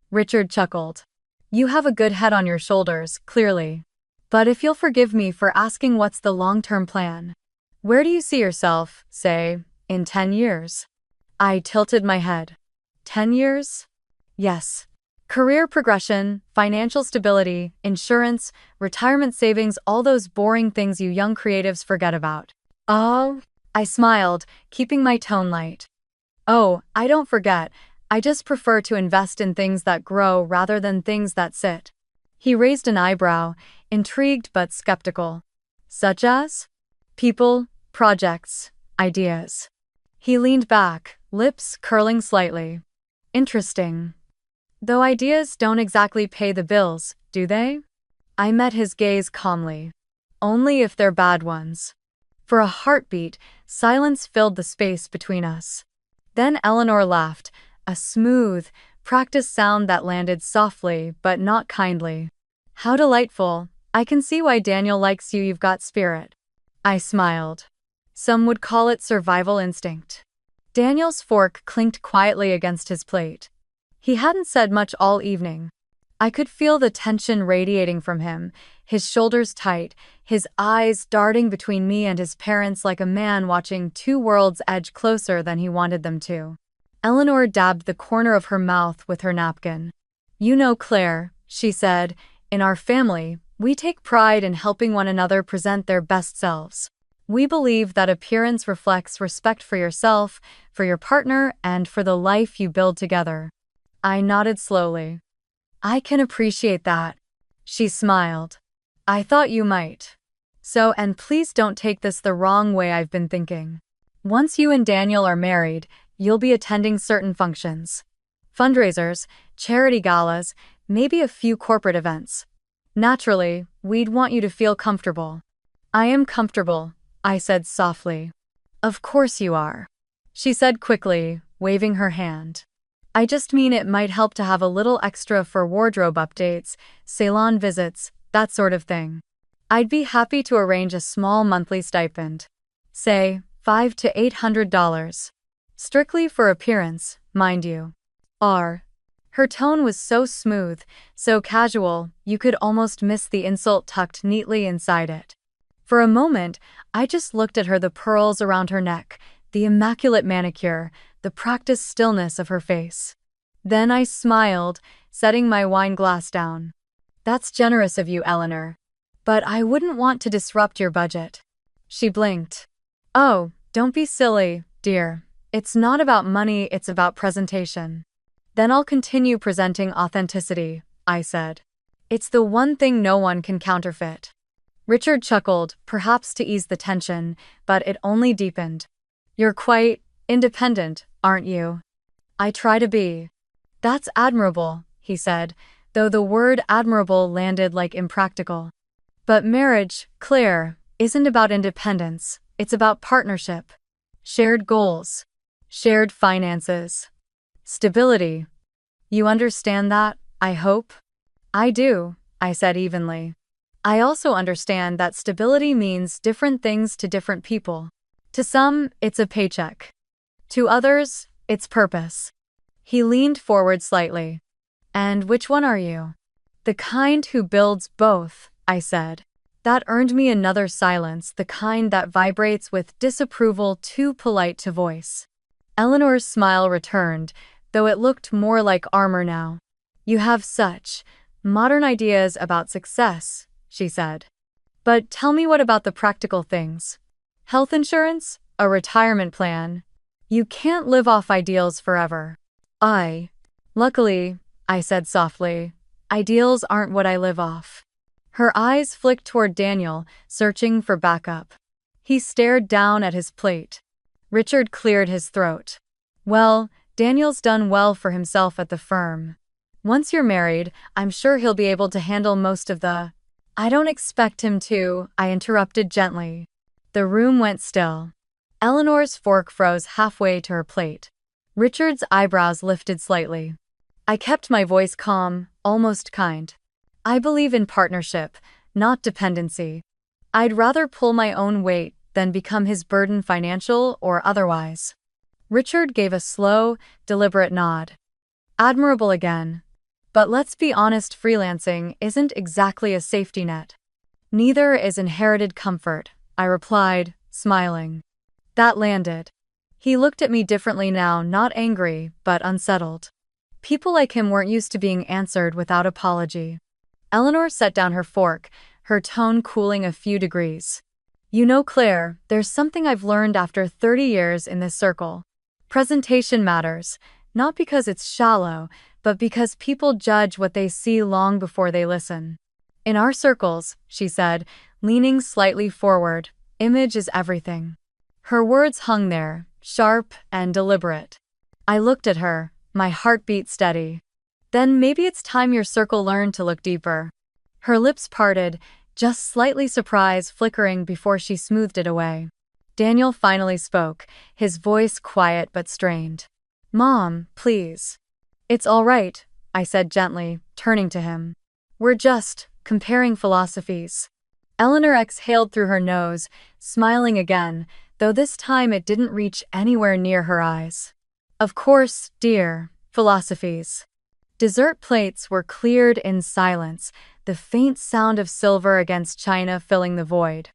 Richard chuckled. You have a good head on your shoulders, clearly. But if you'll forgive me for asking, what's the long-term plan? Where do you see yourself, say, in 10 years? I tilted my head. 10 years? Yes. Career progression, financial stability, insurance, retirement savings, all those boring things you young creatives forget about. Oh, I smiled, keeping my tone light. Oh, I don't forget. I just prefer to invest in things that grow rather than things that sit. He raised an eyebrow, intrigued but skeptical. Such as? People, projects, ideas. He leaned back, lips curling slightly. Interesting. Though ideas don't exactly pay the bills, do they? I met his gaze calmly. Only if they're bad ones. For a heartbeat, silence filled the space between us. Then Eleanor laughed, a smooth, practiced sound that landed softly but not kindly. How delightful. I can see why Daniel likes you. You've got spirit. I smiled. Some would call it survival instinct. Daniel's fork clinked quietly against his plate. He hadn't said much all evening. I could feel the tension radiating from him, his shoulders tight, his eyes darting between me and his parents like a man watching two worlds edge closer than he wanted them to. Eleanor dabbed the corner of her mouth with her napkin. You know, Claire, she said, in our family, we take pride in helping one another present their best selves. We believe that appearance reflects respect for yourself, for your partner, and for the life you build together. I nodded slowly. I can appreciate that. She smiled. I thought you might. So, and please don't take this the wrong way, I've been thinking. Once you and Daniel are married, you'll be attending certain functions. Fundraisers, charity galas, maybe a few corporate events. Naturally, we'd want you to feel comfortable. I am comfortable, I said softly. Of course you are, she said quickly, waving her hand. I just mean it might help to have a little extra for wardrobe updates, salon visits, that sort of thing. I'd be happy to arrange a small monthly stipend. Say, $500 to $800. Strictly for appearance, mind you. Her tone was so smooth, so casual, you could almost miss the insult tucked neatly inside it. For a moment, I just looked at her, the pearls around her neck, the immaculate manicure, the practiced stillness of her face. Then I smiled, setting my wine glass down. That's generous of you, Eleanor. But I wouldn't want to disrupt your budget. She blinked. Oh, don't be silly, dear. It's not about money, it's about presentation. Then I'll continue presenting authenticity, I said. It's the one thing no one can counterfeit. Richard chuckled, perhaps to ease the tension, but it only deepened. You're quite independent, aren't you? I try to be. That's admirable, he said, though the word admirable landed like impractical. But marriage, Claire, isn't about independence, it's about partnership. Shared goals. Shared finances. Stability. You understand that, I hope? I do, I said evenly. I also understand that stability means different things to different people. To some, it's a paycheck. To others, it's purpose. He leaned forward slightly. And which one are you? The kind who builds both, I said. That earned me another silence, the kind that vibrates with disapproval too polite to voice. Eleanor's smile returned, though it looked more like armor now. You have such modern ideas about success, she said. But tell me, what about the practical things? Health insurance? A retirement plan? You can't live off ideals forever. Luckily, I said softly, ideals aren't what I live off. Her eyes flicked toward Daniel, searching for backup. He stared down at his plate. Richard cleared his throat. Well, Daniel's done well for himself at the firm. Once you're married, I'm sure he'll be able to handle most of the… I don't expect him to, I interrupted gently. The room went still. Eleanor's fork froze halfway to her plate. Richard's eyebrows lifted slightly. I kept my voice calm, almost kind. I believe in partnership, not dependency. I'd rather pull my own weight than become his burden, financial or otherwise. Richard gave a slow, deliberate nod. Admirable again. But let's be honest, freelancing isn't exactly a safety net. Neither is inherited comfort, I replied, smiling. That landed. He looked at me differently now, not angry, but unsettled. People like him weren't used to being answered without apology. Eleanor set down her fork, her tone cooling a few degrees. You know, Claire, there's something I've learned after 30 years in this circle. Presentation matters, not because it's shallow, but because people judge what they see long before they listen. In our circles, she said, leaning slightly forward, image is everything. Her words hung there, sharp and deliberate. I looked at her, my heartbeat steady. Then maybe it's time your circle learned to look deeper. Her lips parted, just slightly surprise flickering before she smoothed it away. Daniel finally spoke, his voice quiet but strained. Mom, please. It's all right, I said gently, turning to him. We're just comparing philosophies. Eleanor exhaled through her nose, smiling again, though this time it didn't reach anywhere near her eyes. Of course, dear, philosophies. Dessert plates were cleared in silence, the faint sound of silver against china filling the void.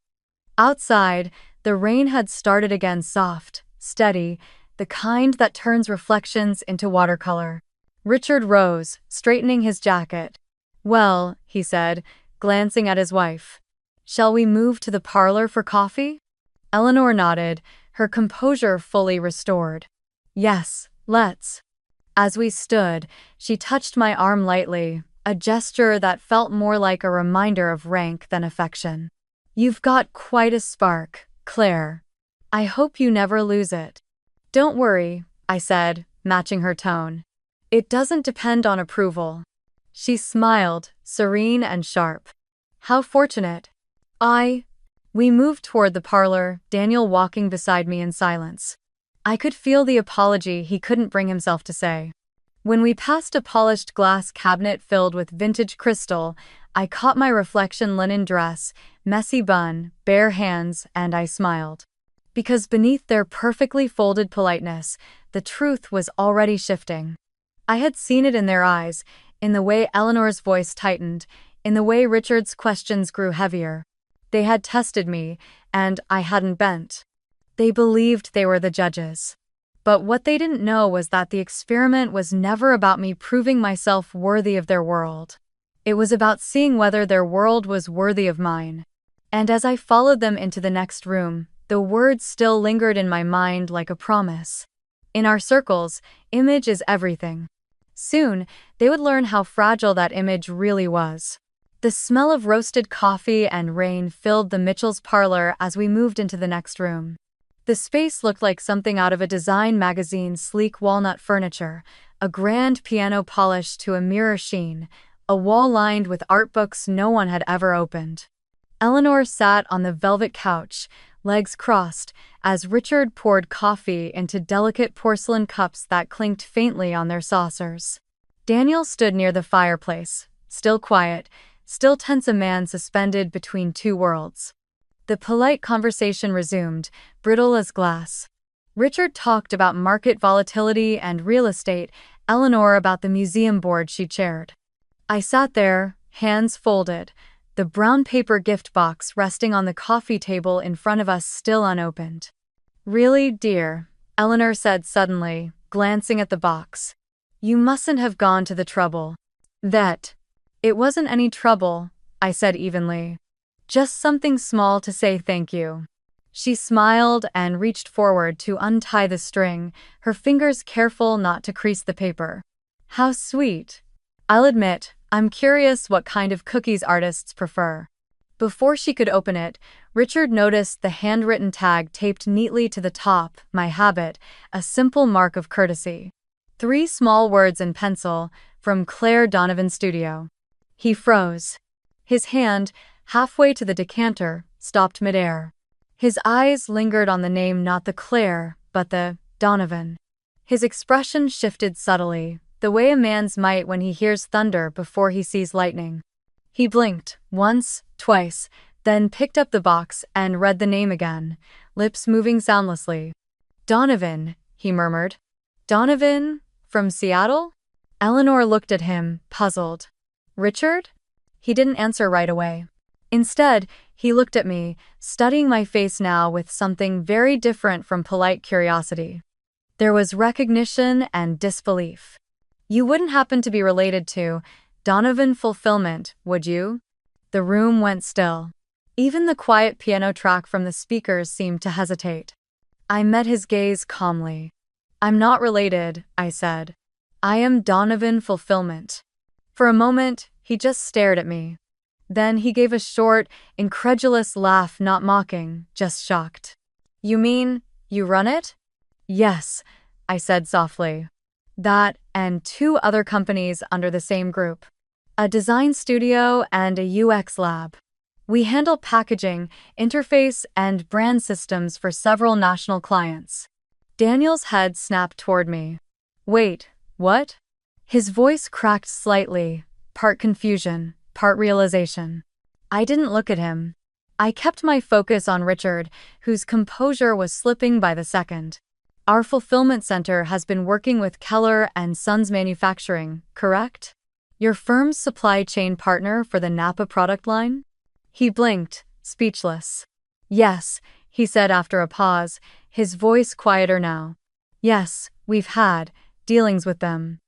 Outside, the rain had started again, soft, steady, the kind that turns reflections into watercolor. Richard rose, straightening his jacket. Well, he said, glancing at his wife. Shall we move to the parlor for coffee? Eleanor nodded, her composure fully restored. Yes, let's. As we stood, she touched my arm lightly, a gesture that felt more like a reminder of rank than affection. You've got quite a spark, Claire. I hope you never lose it. Don't worry, I said, matching her tone. It doesn't depend on approval. She smiled, serene and sharp. How fortunate. We moved toward the parlor, Daniel walking beside me in silence. I could feel the apology he couldn't bring himself to say. When we passed a polished glass cabinet filled with vintage crystal, I caught my reflection linen dress, messy bun, bare hands, and I smiled. Because beneath their perfectly folded politeness, the truth was already shifting. I had seen it in their eyes, in the way Eleanor's voice tightened, in the way Richard's questions grew heavier. They had tested me, and I hadn't bent. They believed they were the judges. But what they didn't know was that the experiment was never about me proving myself worthy of their world. It was about seeing whether their world was worthy of mine. And as I followed them into the next room, the words still lingered in my mind like a promise. In our circles, image is everything. Soon, they would learn how fragile that image really was. The smell of roasted coffee and rain filled the Mitchell's parlor as we moved into the next room. The space looked like something out of a design magazine, sleek walnut furniture, a grand piano polished to a mirror sheen, a wall lined with art books no one had ever opened. Eleanor sat on the velvet couch, legs crossed, as Richard poured coffee into delicate porcelain cups that clinked faintly on their saucers. Daniel stood near the fireplace, still quiet, still tense, a man suspended between two worlds. The polite conversation resumed, brittle as glass. Richard talked about market volatility and real estate, Eleanor about the museum board she chaired. I sat there, hands folded, the brown paper gift box resting on the coffee table in front of us still unopened. Really, dear, Eleanor said suddenly, glancing at the box. You mustn't have gone to the trouble. That. It wasn't any trouble, I said evenly. Just something small to say thank you. She smiled and reached forward to untie the string, her fingers careful not to crease the paper. How sweet. I'll admit, I'm curious what kind of cookies artists prefer. Before she could open it, Richard noticed the handwritten tag taped neatly to the top, my habit, a simple mark of courtesy. 3 small words in pencil, from Claire Donovan Studio. He froze. His hand, halfway to the decanter, stopped midair. His eyes lingered on the name, not the Claire, but the Donovan. His expression shifted subtly, the way a man's might when he hears thunder before he sees lightning. He blinked, once, twice, then picked up the box and read the name again, lips moving soundlessly. Donovan, he murmured. Donovan? From Seattle? Eleanor looked at him, puzzled. Richard? He didn't answer right away. Instead, he looked at me, studying my face now with something very different from polite curiosity. There was recognition and disbelief. You wouldn't happen to be related to Donovan Fulfillment, would you? The room went still. Even the quiet piano track from the speakers seemed to hesitate. I met his gaze calmly. I'm not related, I said. I am Donovan Fulfillment. For a moment, he just stared at me. Then he gave a short, incredulous laugh, not mocking, just shocked. You mean, you run it? Yes, I said softly. That and 2 other companies under the same group. A design studio and a UX lab. We handle packaging, interface, and brand systems for several national clients. Daniel's head snapped toward me. Wait, what? His voice cracked slightly, part confusion, part realization. I didn't look at him. I kept my focus on Richard, whose composure was slipping by the second. Our fulfillment center has been working with Keller and Sons Manufacturing, correct? Your firm's supply chain partner for the Napa product line? He blinked, speechless. Yes, he said after a pause, his voice quieter now. Yes, we've had dealings with them.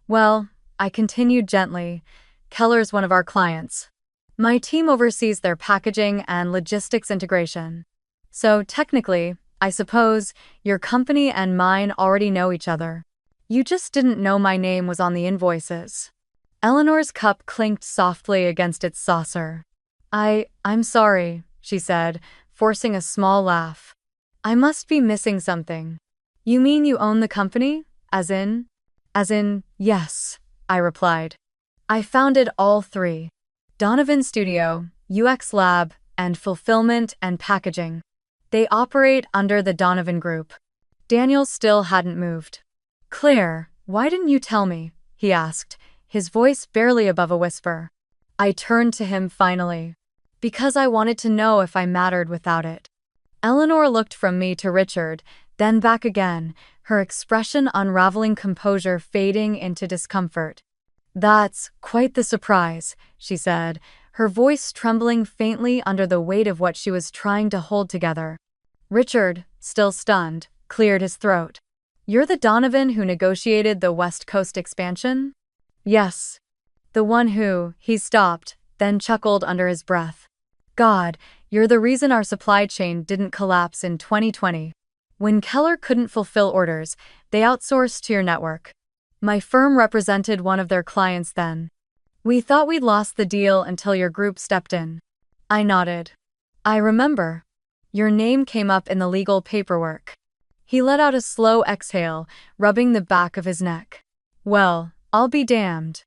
Well, I continued gently, Keller's one of our clients. My team oversees their packaging and logistics integration. So technically, I suppose, your company and mine already know each other. You just didn't know my name was on the invoices. Eleanor's cup clinked softly against its saucer. I'm sorry, she said, forcing a small laugh. I must be missing something. You mean you own the company? As in, yes, I replied. I founded all 3. Donovan Studio, UX Lab, and Fulfillment and Packaging. They operate under the Donovan Group. Daniel still hadn't moved. Claire, why didn't you tell me? He asked, his voice barely above a whisper. I turned to him finally. Because I wanted to know if I mattered without it. Eleanor looked from me to Richard, then back again, her expression unraveling, composure fading into discomfort. That's quite the surprise, she said, her voice trembling faintly under the weight of what she was trying to hold together. Richard, still stunned, cleared his throat. You're the Donovan who negotiated the West Coast expansion? Yes. The one who, he stopped, then chuckled under his breath. God, you're the reason our supply chain didn't collapse in 2020. When Keller couldn't fulfill orders, they outsourced to your network. My firm represented one of their clients then. We thought we'd lost the deal until your group stepped in. I nodded. I remember. Your name came up in the legal paperwork. He let out a slow exhale, rubbing the back of his neck. Well, I'll be damned.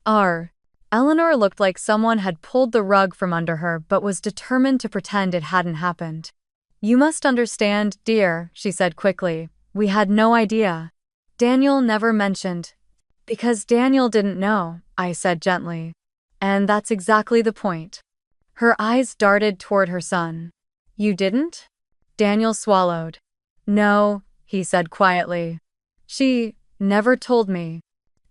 Eleanor looked like someone had pulled the rug from under her but was determined to pretend it hadn't happened. You must understand, dear, she said quickly. We had no idea. Daniel never mentioned. Because Daniel didn't know, I said gently. And that's exactly the point. Her eyes darted toward her son. You didn't? Daniel swallowed. No, he said quietly. She never told me.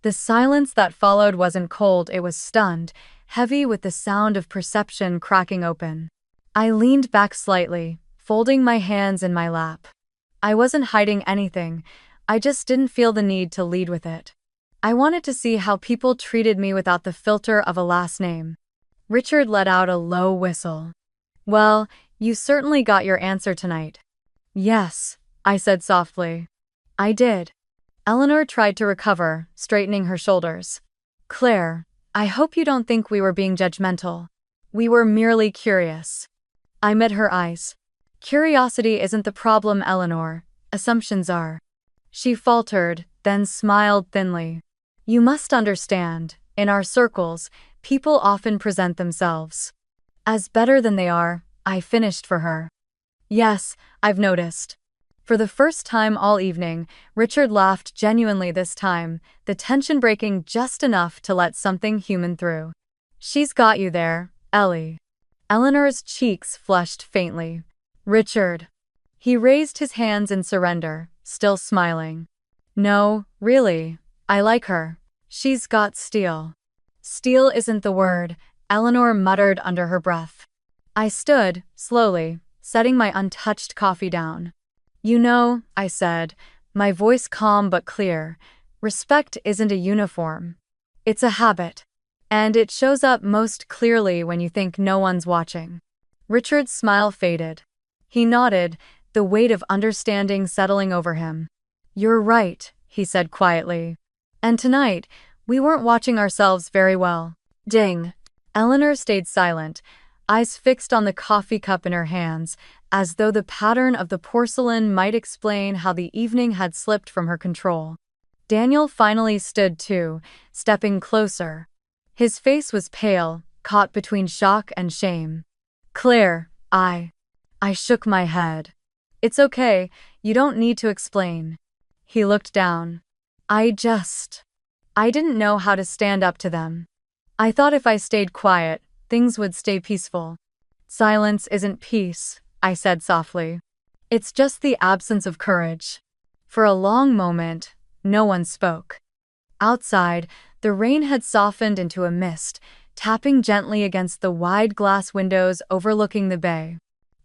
The silence that followed wasn't cold, it was stunned, heavy with the sound of perception cracking open. I leaned back slightly, folding my hands in my lap. I wasn't hiding anything, I just didn't feel the need to lead with it. I wanted to see how people treated me without the filter of a last name. Richard let out a low whistle. Well, you certainly got your answer tonight. Yes, I said softly. I did. Eleanor tried to recover, straightening her shoulders. Claire, I hope you don't think we were being judgmental. We were merely curious. I met her eyes. Curiosity isn't the problem, Eleanor. Assumptions are. She faltered, then smiled thinly. You must understand, in our circles, people often present themselves as better than they are, I finished for her. Yes, I've noticed. For the first time all evening, Richard laughed genuinely this time, the tension breaking just enough to let something human through. She's got you there, Ellie. Eleanor's cheeks flushed faintly. Richard. He raised his hands in surrender, still smiling. No, really. I like her. She's got steel. Steel isn't the word, Eleanor muttered under her breath. I stood, slowly, setting my untouched coffee down. You know, I said, my voice calm but clear, respect isn't a uniform. It's a habit. And it shows up most clearly when you think no one's watching. Richard's smile faded. He nodded, the weight of understanding settling over him. You're right, he said quietly. And tonight, we weren't watching ourselves very well. Ding. Eleanor stayed silent, eyes fixed on the coffee cup in her hands, as though the pattern of the porcelain might explain how the evening had slipped from her control. Daniel finally stood too, stepping closer. His face was pale, caught between shock and shame. Claire, I shook my head. It's okay, you don't need to explain. He looked down. I didn't know how to stand up to them. I thought if I stayed quiet, things would stay peaceful. Silence isn't peace, I said softly. It's just the absence of courage. For a long moment, no one spoke. Outside, the rain had softened into a mist, tapping gently against the wide glass windows overlooking the bay.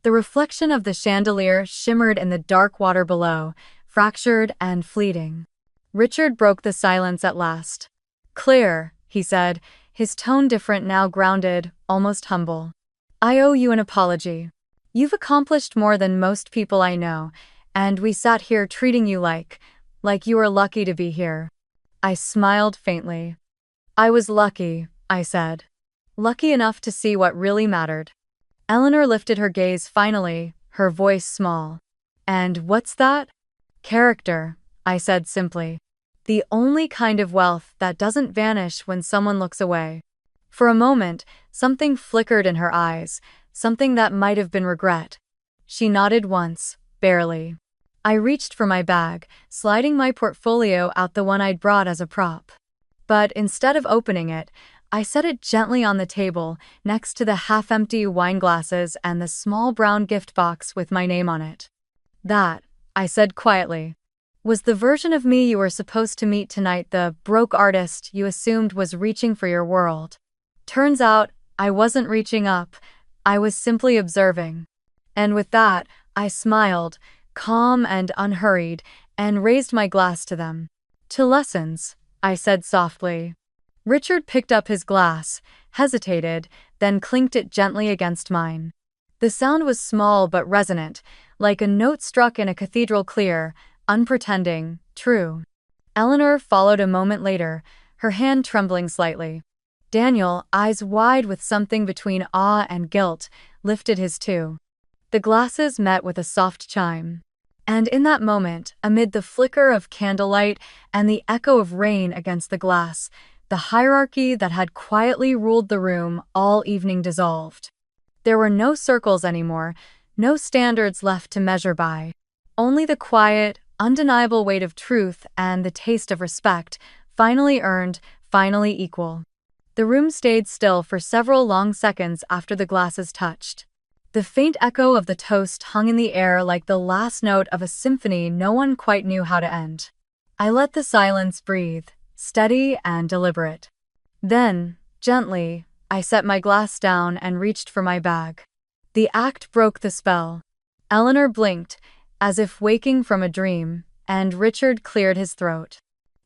The reflection of the chandelier shimmered in the dark water below, fractured and fleeting. Richard broke the silence at last. Claire, he said, his tone different now, grounded, almost humble. I owe you an apology. You've accomplished more than most people I know, and we sat here treating you like you were lucky to be here. I smiled faintly. I was lucky, I said. Lucky enough to see what really mattered. Eleanor lifted her gaze finally, her voice small. And what's that? Character, I said simply. The only kind of wealth that doesn't vanish when someone looks away. For a moment, something flickered in her eyes, something that might have been regret. She nodded once, barely. I reached for my bag, sliding my portfolio out, the one I'd brought as a prop. But instead of opening it, I set it gently on the table, next to the half-empty wine glasses and the small brown gift box with my name on it. That, I said quietly, was the version of me you were supposed to meet tonight, the broke artist you assumed was reaching for your world. Turns out, I wasn't reaching up, I was simply observing. And with that, I smiled, calm and unhurried, and raised my glass to them. To lessons, I said softly. Richard picked up his glass, hesitated, then clinked it gently against mine. The sound was small but resonant, like a note struck in a cathedral, clear, unpretending, true. Eleanor followed a moment later, her hand trembling slightly. Daniel, eyes wide with something between awe and guilt, lifted his too. The glasses met with a soft chime. And in that moment, amid the flicker of candlelight and the echo of rain against the glass, the hierarchy that had quietly ruled the room all evening dissolved. There were no circles anymore, no standards left to measure by. Only the quiet, undeniable weight of truth and the taste of respect, finally earned, finally equal. The room stayed still for several long seconds after the glasses touched. The faint echo of the toast hung in the air like the last note of a symphony no one quite knew how to end. I let the silence breathe, steady and deliberate. Then, gently, I set my glass down and reached for my bag. The act broke the spell. Eleanor blinked, as if waking from a dream, and Richard cleared his throat.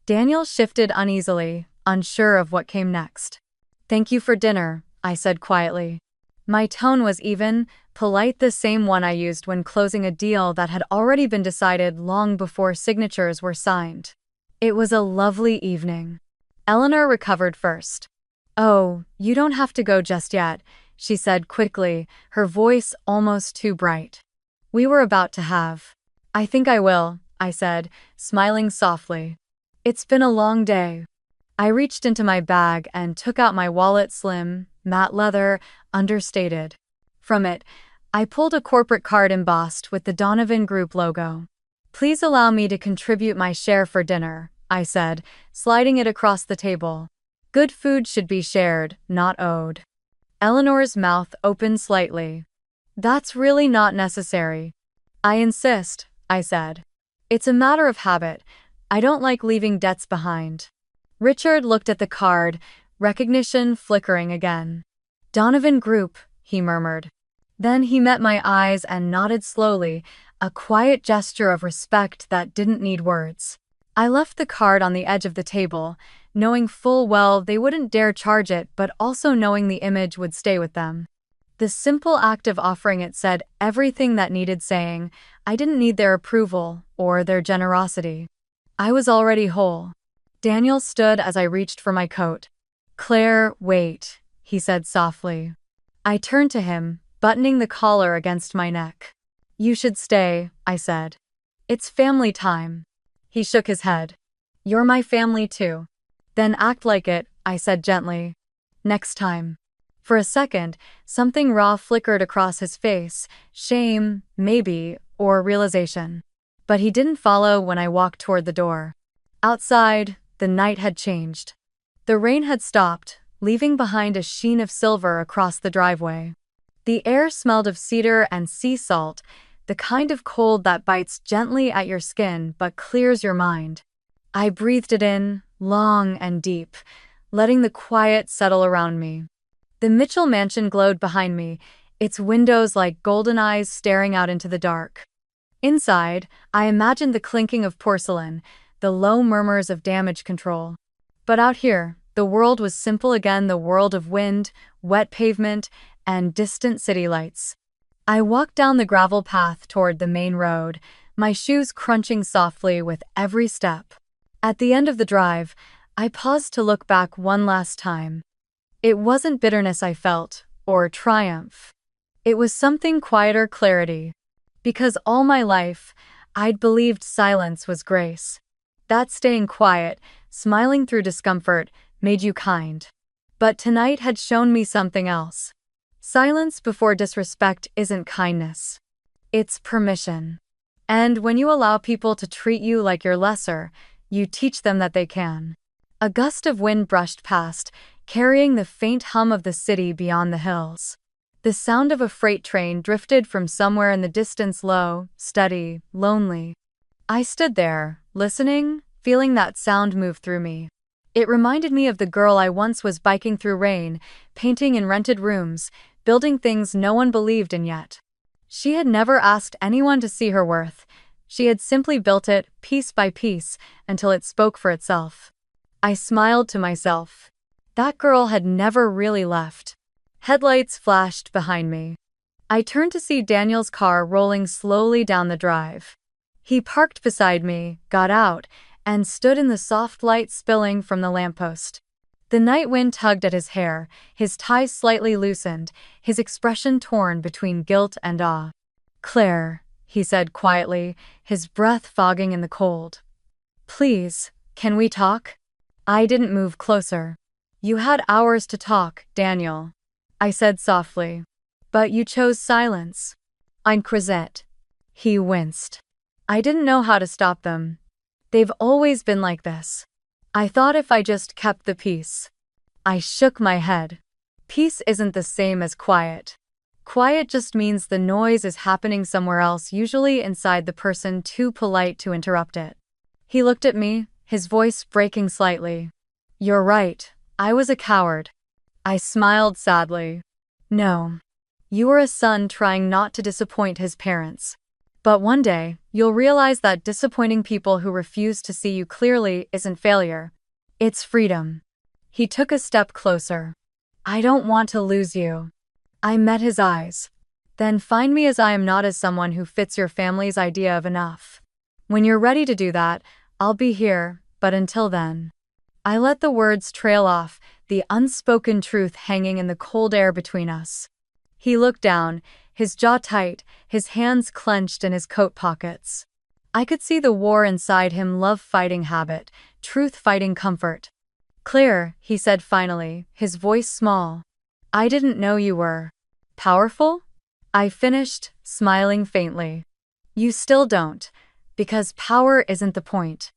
Daniel shifted uneasily, unsure of what came next. Thank you for dinner, I said quietly. My tone was even, polite, the same one I used when closing a deal that had already been decided long before signatures were signed. It was a lovely evening. Eleanor recovered first. Oh, you don't have to go just yet, she said quickly, her voice almost too bright. We were about to have. I think I will, I said, smiling softly. It's been a long day. I reached into my bag and took out my wallet, slim, matte leather, understated. From it, I pulled a corporate card embossed with the Donovan Group logo. "Please allow me to contribute my share for dinner," I said, sliding it across the table. "Good food should be shared, not owed." Eleanor's mouth opened slightly. "That's really not necessary." "I insist," I said. "It's a matter of habit. I don't like leaving debts behind." Richard looked at the card, recognition flickering again. "Donovan Group," he murmured. Then he met my eyes and nodded slowly, a quiet gesture of respect that didn't need words. I left the card on the edge of the table, knowing full well they wouldn't dare charge it, but also knowing the image would stay with them. The simple act of offering it said everything that needed saying. I didn't need their approval or their generosity. I was already whole. Daniel stood as I reached for my coat. "Claire, wait," he said softly. I turned to him, buttoning the collar against my neck. "You should stay," I said. "It's family time." He shook his head. "You're my family too." "Then act like it," I said gently. "Next time." For a second, something raw flickered across his face, shame, maybe, or realization. But he didn't follow when I walked toward the door. Outside, the night had changed. The rain had stopped, leaving behind a sheen of silver across the driveway. The air smelled of cedar and sea salt, the kind of cold that bites gently at your skin but clears your mind. I breathed it in, long and deep, letting the quiet settle around me. The Mitchell mansion glowed behind me, its windows like golden eyes staring out into the dark. Inside, I imagined the clinking of porcelain, the low murmurs of damage control. But out here, the world was simple again, the world of wind, wet pavement, and distant city lights. I walked down the gravel path toward the main road, my shoes crunching softly with every step. At the end of the drive, I paused to look back one last time. It wasn't bitterness I felt, or triumph. It was something quieter, clarity. Because all my life, I'd believed silence was grace. That staying quiet, smiling through discomfort, made you kind. But tonight had shown me something else. Silence before disrespect isn't kindness. It's permission. And when you allow people to treat you like you're lesser, you teach them that they can. A gust of wind brushed past, carrying the faint hum of the city beyond the hills. The sound of a freight train drifted from somewhere in the distance, low, steady, lonely. I stood there, listening, feeling that sound move through me. It reminded me of the girl I once was, biking through rain, painting in rented rooms, building things no one believed in yet. She had never asked anyone to see her worth. She had simply built it, piece by piece, until it spoke for itself. I smiled to myself. That girl had never really left. Headlights flashed behind me. I turned to see Daniel's car rolling slowly down the drive. He parked beside me, got out, and stood in the soft light spilling from the lamppost. The night wind tugged at his hair, his ties slightly loosened, his expression torn between guilt and awe. "Claire," he said quietly, his breath fogging in the cold. "Please, can we talk?" I didn't move closer. "You had hours to talk, Daniel," I said softly. "But you chose silence." "I'm Crisette." He winced. I didn't know how to stop them. They've always been like this. I thought if I just kept the peace. I shook my head. Peace isn't the same as quiet. Quiet just means the noise is happening somewhere else, usually inside the person too polite to interrupt it. He looked at me, his voice breaking slightly. "You're right, I was a coward." I smiled sadly. "No. You were a son trying not to disappoint his parents. But one day, you'll realize that disappointing people who refuse to see you clearly isn't failure. It's freedom." He took a step closer. "I don't want to lose you." I met his eyes. "Then find me as I am, not as someone who fits your family's idea of enough. When you're ready to do that, I'll be here, but until then." I let the words trail off, the unspoken truth hanging in the cold air between us. He looked down, his jaw tight, his hands clenched in his coat pockets. I could see the war inside him, love fighting habit, truth fighting comfort. "Claire," he said finally, his voice small. "I didn't know you were powerful?" I finished, smiling faintly. You still don't, because power isn't the point.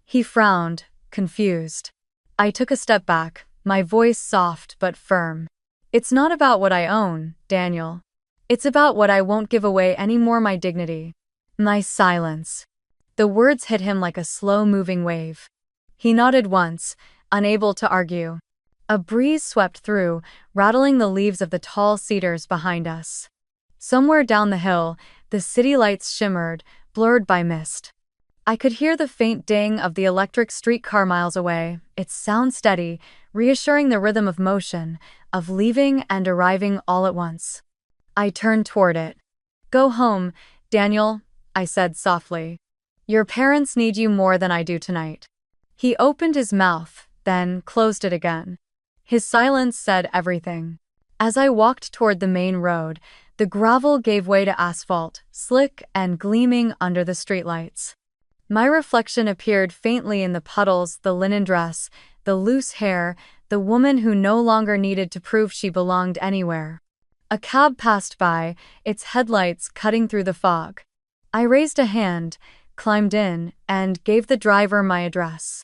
He frowned, confused. I took a step back, my voice soft but firm. It's not about what I own, Daniel. It's about what I won't give away anymore, my dignity. My silence. The words hit him like a slow-moving wave. He nodded once, unable to argue. A breeze swept through, rattling the leaves of the tall cedars behind us. Somewhere down the hill, the city lights shimmered, blurred by mist. I could hear the faint ding of the electric streetcar miles away, its sound steady, reassuring the rhythm of motion, of leaving and arriving all at once. I turned toward it. Go home, Daniel, I said softly. Your parents need you more than I do tonight. He opened his mouth, then closed it again. His silence said everything. As I walked toward the main road, the gravel gave way to asphalt, slick and gleaming under the streetlights. My reflection appeared faintly in the puddles, the linen dress, the loose hair, the woman who no longer needed to prove she belonged anywhere. A cab passed by, its headlights cutting through the fog. I raised a hand, climbed in, and gave the driver my address.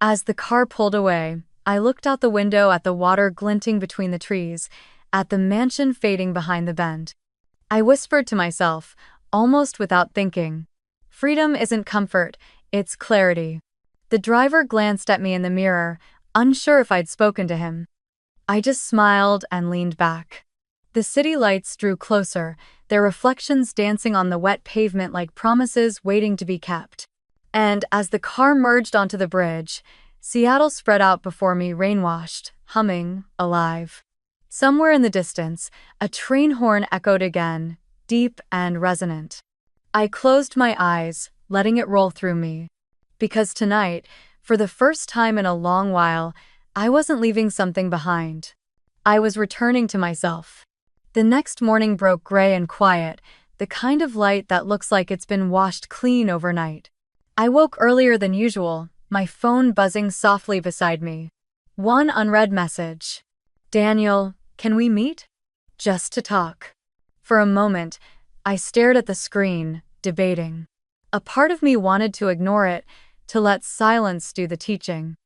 As the car pulled away, I looked out the window at the water glinting between the trees, at the mansion fading behind the bend. I whispered to myself, almost without thinking, freedom isn't comfort, it's clarity. The driver glanced at me in the mirror, unsure if I'd spoken to him. I just smiled and leaned back. The city lights drew closer, their reflections dancing on the wet pavement like promises waiting to be kept. And as the car merged onto the bridge, Seattle spread out before me, rain-washed, humming, alive. Somewhere in the distance, a train horn echoed again, deep and resonant. I closed my eyes, letting it roll through me. Because tonight, for the first time in a long while, I wasn't leaving something behind. I was returning to myself. The next morning broke gray and quiet, the kind of light that looks like it's been washed clean overnight. I woke earlier than usual, my phone buzzing softly beside me. One unread message. Daniel, can we meet? Just to talk. For a moment, I stared at the screen, debating. A part of me wanted to ignore it, to let silence do the teaching.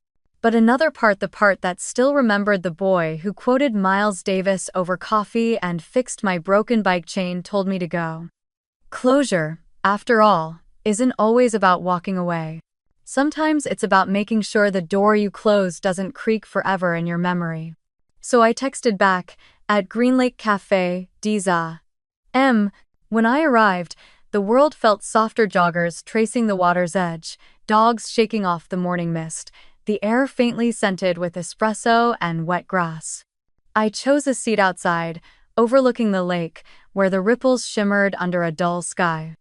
But another part, the part that still remembered the boy who quoted Miles Davis over coffee and fixed my broken bike chain, told me to go. Closure, after all, isn't always about walking away. Sometimes it's about making sure the door you close doesn't creak forever in your memory. So I texted back, at Green Lake Cafe, Diza. When I arrived, the world felt softer, joggers tracing the water's edge, dogs shaking off the morning mist, the air faintly scented with espresso and wet grass. I chose a seat outside, overlooking the lake, where the ripples shimmered under a dull sky.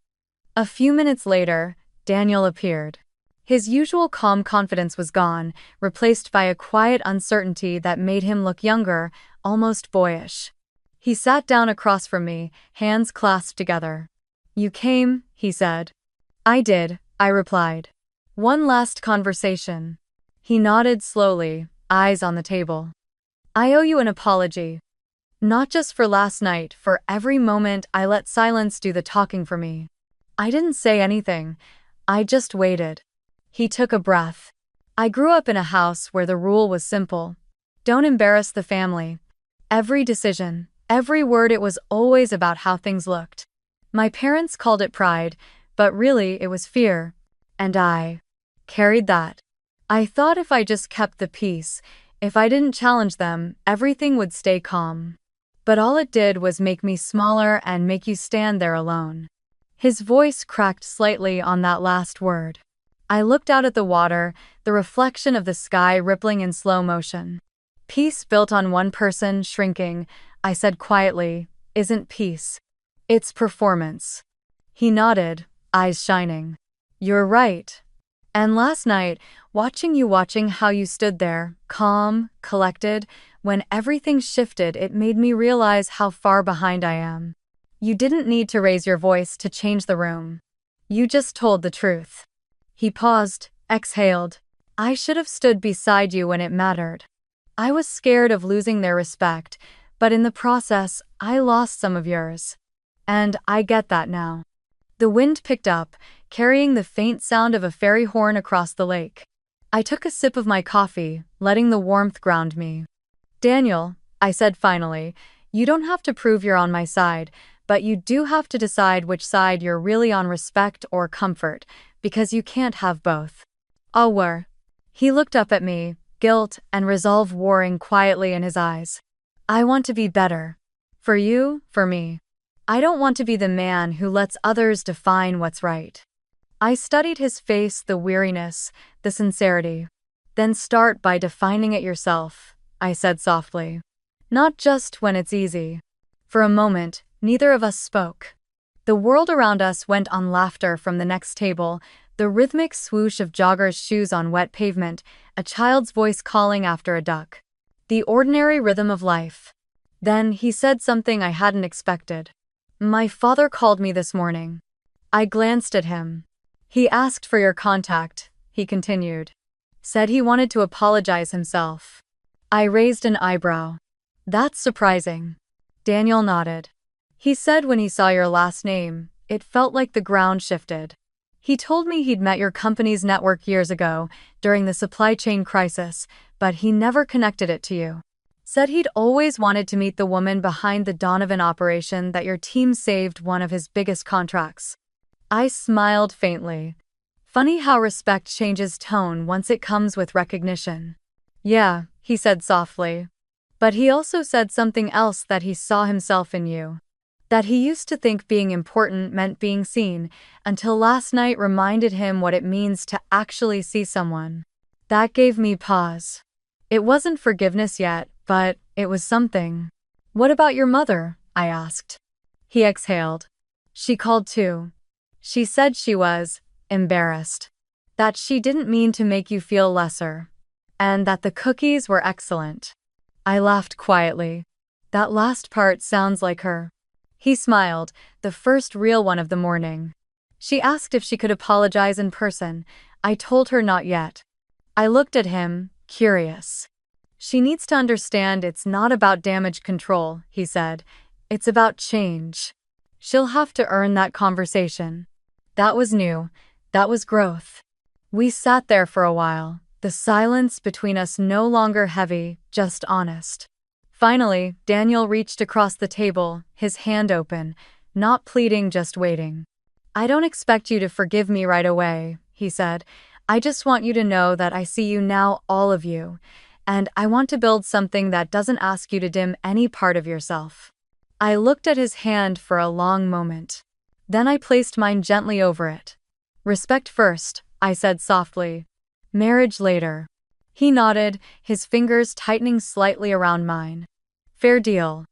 A few minutes later, Daniel appeared. His usual calm confidence was gone, replaced by a quiet uncertainty that made him look younger, almost boyish. He sat down across from me, hands clasped together. You came, he said. I did, I replied. One last conversation. He nodded slowly, eyes on the table. I owe you an apology. Not just for last night, for every moment I let silence do the talking for me. I didn't say anything. I just waited. He took a breath. I grew up in a house where the rule was simple. Don't embarrass the family. Every decision, every word, it was always about how things looked. My parents called it pride, but really it was fear. And I carried that. I thought if I just kept the peace, if I didn't challenge them, everything would stay calm. But all it did was make me smaller and make you stand there alone. His voice cracked slightly on that last word. I looked out at the water, the reflection of the sky rippling in slow motion. Peace built on one person shrinking, I said quietly, isn't peace. It's performance. He nodded, eyes shining. You're right. And last night, watching how you stood there, calm, collected, when everything shifted, it made me realize how far behind I am. You didn't need to raise your voice to change the room. You just told the truth. He paused, exhaled. I should have stood beside you when it mattered. I was scared of losing their respect, but in the process, I lost some of yours. And I get that now. The wind picked up, carrying the faint sound of a ferry horn across the lake. I took a sip of my coffee, letting the warmth ground me. Daniel, I said finally, you don't have to prove you're on my side, but you do have to decide which side you're really on, respect or comfort, because you can't have both. Aware. He looked up at me, guilt and resolve warring quietly in his eyes. I want to be better. For you, for me. I don't want to be the man who lets others define what's right. I studied his face, the weariness, the sincerity. Then start by defining it yourself, I said softly. Not just when it's easy. For a moment, neither of us spoke. The world around us went on laughter from the next table, the rhythmic swoosh of joggers' shoes on wet pavement, a child's voice calling after a duck. The ordinary rhythm of life. Then he said something I hadn't expected. My father called me this morning. I glanced at him. He asked for your contact, he continued. Said he wanted to apologize himself. I raised an eyebrow. That's surprising. Daniel nodded. He said when he saw your last name, it felt like the ground shifted. He told me he'd met your company's network years ago, during the supply chain crisis, but he never connected it to you. Said he'd always wanted to meet the woman behind the Donovan operation that your team saved one of his biggest contracts. I smiled faintly. Funny how respect changes tone once it comes with recognition. Yeah, he said softly. But he also said something else, that he saw himself in you. That he used to think being important meant being seen, until last night reminded him what it means to actually see someone. That gave me pause. It wasn't forgiveness yet, but it was something. What about your mother? I asked. He exhaled. She called too. She said she was embarrassed. That she didn't mean to make you feel lesser. And that the cookies were excellent. I laughed quietly. That last part sounds like her. He smiled, the first real one of the morning. She asked if she could apologize in person. I told her not yet. I looked at him, curious. She needs to understand it's not about damage control, he said. It's about change. She'll have to earn that conversation. That was new. That was growth. We sat there for a while, the silence between us no longer heavy, just honest. Finally, Daniel reached across the table, his hand open, not pleading, just waiting. I don't expect you to forgive me right away, he said. I just want you to know that I see you now, all of you. And I want to build something that doesn't ask you to dim any part of yourself. I looked at his hand for a long moment. Then I placed mine gently over it. Respect first, I said softly. Marriage later. He nodded, his fingers tightening slightly around mine. Fair deal.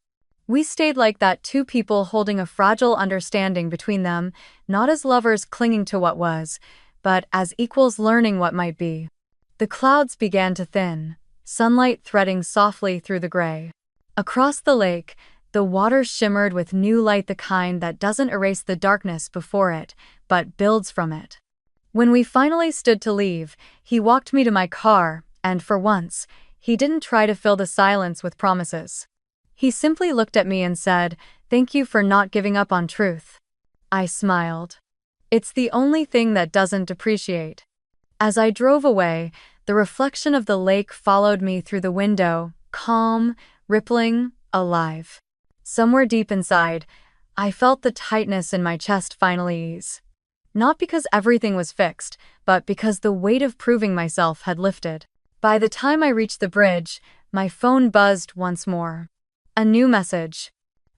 We stayed like that, two people holding a fragile understanding between them, not as lovers clinging to what was, but as equals learning what might be. The clouds began to thin, sunlight threading softly through the gray. Across the lake, the water shimmered with new light, the kind that doesn't erase the darkness before it, but builds from it. When we finally stood to leave, he walked me to my car, and for once, he didn't try to fill the silence with promises. He simply looked at me and said, "Thank you for not giving up on truth." I smiled. It's the only thing that doesn't depreciate. As I drove away, the reflection of the lake followed me through the window, calm, rippling, alive. Somewhere deep inside, I felt the tightness in my chest finally ease. Not because everything was fixed, but because the weight of proving myself had lifted. By the time I reached the bridge, my phone buzzed once more. A new message.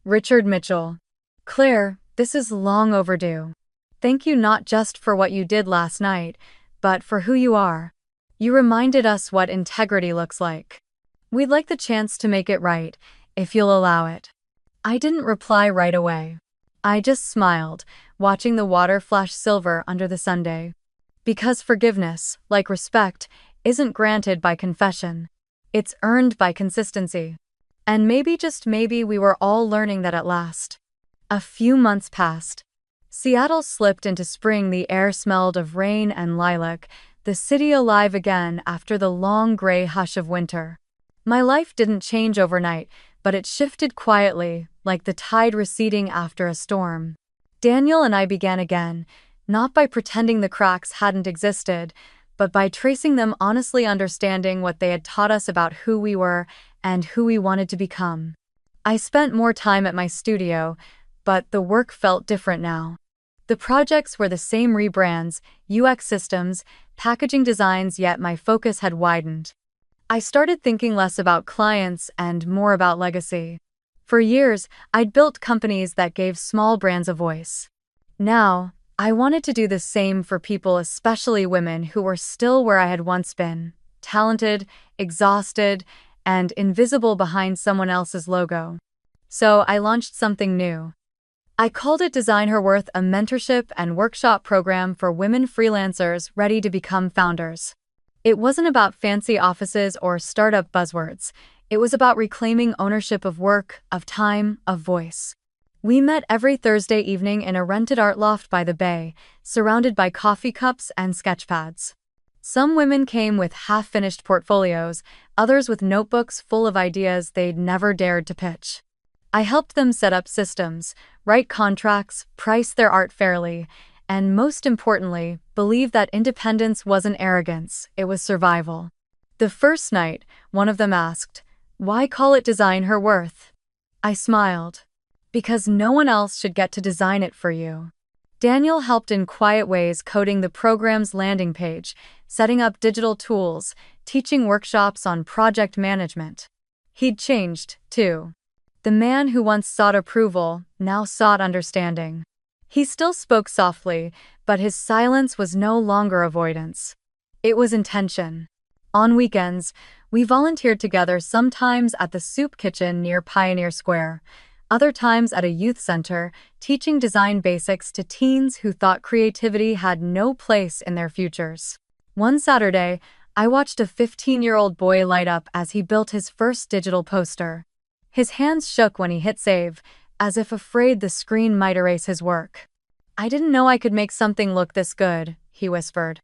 Richard Mitchell. Claire, this is long overdue. Thank you not just for what you did last night, but for who you are. You reminded us what integrity looks like. We'd like the chance to make it right, if you'll allow it. I didn't reply right away. I just smiled, watching the water flash silver under the sunday. Because forgiveness, like respect, isn't granted by confession. It's earned by consistency. And maybe, just maybe, we were all learning that at last. A few months passed. Seattle slipped into spring, the air smelled of rain and lilac, the city alive again after the long gray hush of winter. My life didn't change overnight, but it shifted quietly, like the tide receding after a storm. Daniel and I began again, not by pretending the cracks hadn't existed, but by tracing them, honestly understanding what they had taught us about who we were and who we wanted to become. I spent more time at my studio, but the work felt different now. The projects were the same: rebrands, UX systems, packaging designs, yet my focus had widened. I started thinking less about clients and more about legacy. For years, I'd built companies that gave small brands a voice. Now, I wanted to do the same for people, especially women who were still where I had once been: talented, exhausted, and invisible behind someone else's logo. So I launched something new. I called it Design Her Worth, a mentorship and workshop program for women freelancers ready to become founders. It wasn't about fancy offices or startup buzzwords. It was about reclaiming ownership of work, of time, of voice. We met every Thursday evening in a rented art loft by the bay, surrounded by coffee cups and sketchpads. Some women came with half-finished portfolios, others with notebooks full of ideas they'd never dared to pitch. I helped them set up systems, write contracts, price their art fairly, and most importantly, believe that independence wasn't arrogance, it was survival. The first night, one of them asked, "Why call it Design Her Worth?" I smiled. "Because no one else should get to design it for you." Daniel helped in quiet ways, coding the program's landing page, setting up digital tools, teaching workshops on project management. He'd changed, too. The man who once sought approval now sought understanding. He still spoke softly, but his silence was no longer avoidance. It was intention. On weekends, we volunteered together, sometimes at the soup kitchen near Pioneer Square, other times at a youth center, teaching design basics to teens who thought creativity had no place in their futures. One Saturday, I watched a 15-year-old boy light up as he built his first digital poster. His hands shook when he hit save, as if afraid the screen might erase his work. "I didn't know I could make something look this good," he whispered.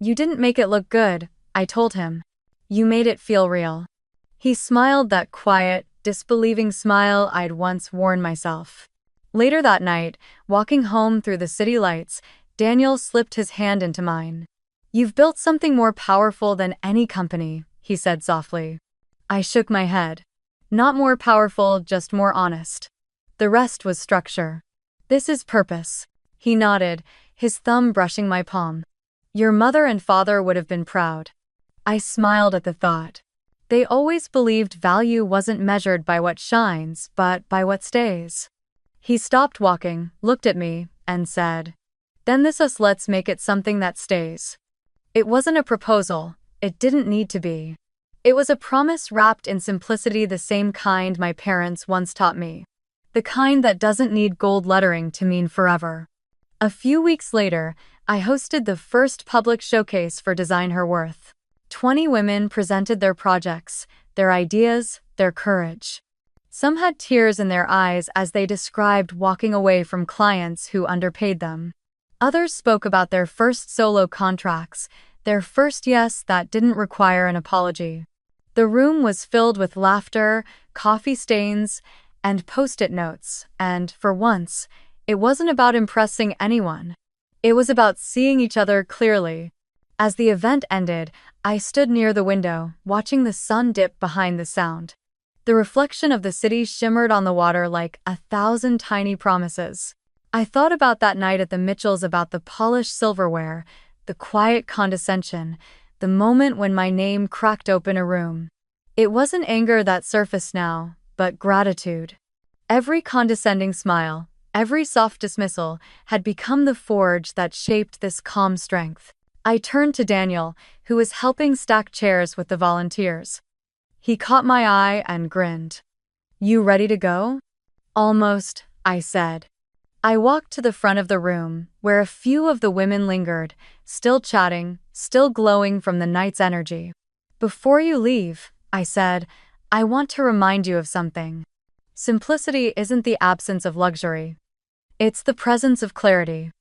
"You didn't make it look good," I told him. "You made it feel real." He smiled, that quiet, disbelieving smile I'd once worn myself. Later that night, walking home through the city lights, Daniel slipped his hand into mine. "You've built something more powerful than any company," he said softly. I shook my head. "Not more powerful, just more honest. The rest was structure. This is purpose." He nodded, his thumb brushing my palm. "Your mother and father would have been proud." I smiled at the thought. They always believed value wasn't measured by what shines, but by what stays. He stopped walking, looked at me, and said, "Then let's make it something that stays." It wasn't a proposal. It didn't need to be. It was a promise wrapped in simplicity, the same kind my parents once taught me. The kind that doesn't need gold lettering to mean forever. A few weeks later, I hosted the first public showcase for Design Her Worth. 20 women presented their projects, their ideas, their courage. Some had tears in their eyes as they described walking away from clients who underpaid them. Others spoke about their first solo contracts, their first yes that didn't require an apology. The room was filled with laughter, coffee stains, and post-it notes, and, for once, it wasn't about impressing anyone. It was about seeing each other clearly. As the event ended, I stood near the window, watching the sun dip behind the sound. The reflection of the city shimmered on the water like 1,000 tiny promises. I thought about that night at the Mitchells, about the polished silverware, the quiet condescension, the moment when my name cracked open a room. It wasn't anger that surfaced now, but gratitude. Every condescending smile, every soft dismissal, had become the forge that shaped this calm strength. I turned to Daniel, who was helping stack chairs with the volunteers. He caught my eye and grinned. "You ready to go?" "Almost," I said. I walked to the front of the room, where a few of the women lingered, still chatting, still glowing from the night's energy. "Before you leave," I said, "I want to remind you of something. Simplicity isn't the absence of luxury. It's the presence of clarity.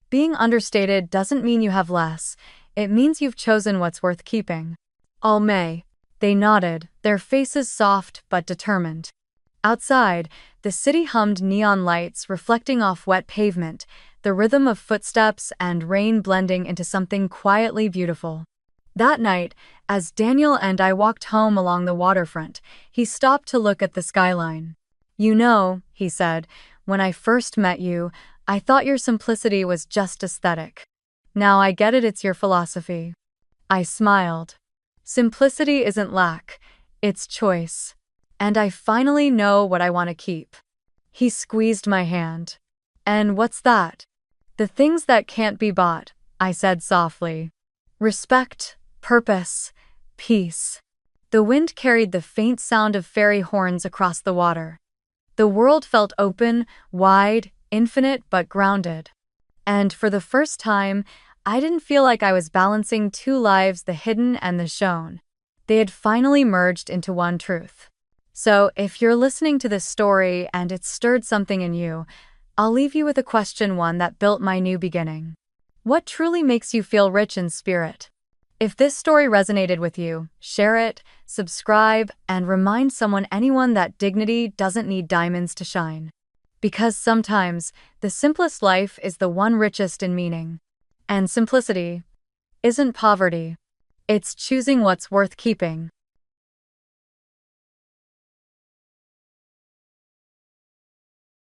Being understated doesn't mean you have less, it means you've chosen what's worth keeping." "All may." They nodded, their faces soft but determined. Outside, the city hummed neon lights reflecting off wet pavement, the rhythm of footsteps and rain blending into something quietly beautiful. That night, as Daniel and I walked home along the waterfront, he stopped to look at the skyline. "You know," he said, "when I first met you, I thought your simplicity was just aesthetic. Now I get it, it's your philosophy." I smiled. Simplicity isn't lack, it's choice. And I finally know what I want to keep. He squeezed my hand. "And what's that?" "The things that can't be bought," I said softly. "Respect, purpose, peace." The wind carried the faint sound of fairy horns across the water. The world felt open, wide, infinite but grounded. And for the first time, I didn't feel like I was balancing two lives, the hidden and the shown. They had finally merged into one truth. So, if you're listening to this story and it's stirred something in you, I'll leave you with a question, one that built my new beginning. What truly makes you feel rich in spirit? If this story resonated with you, share it, subscribe, and remind anyone that dignity doesn't need diamonds to shine. Because sometimes, the simplest life is the one richest in meaning. And simplicity isn't poverty. It's choosing what's worth keeping.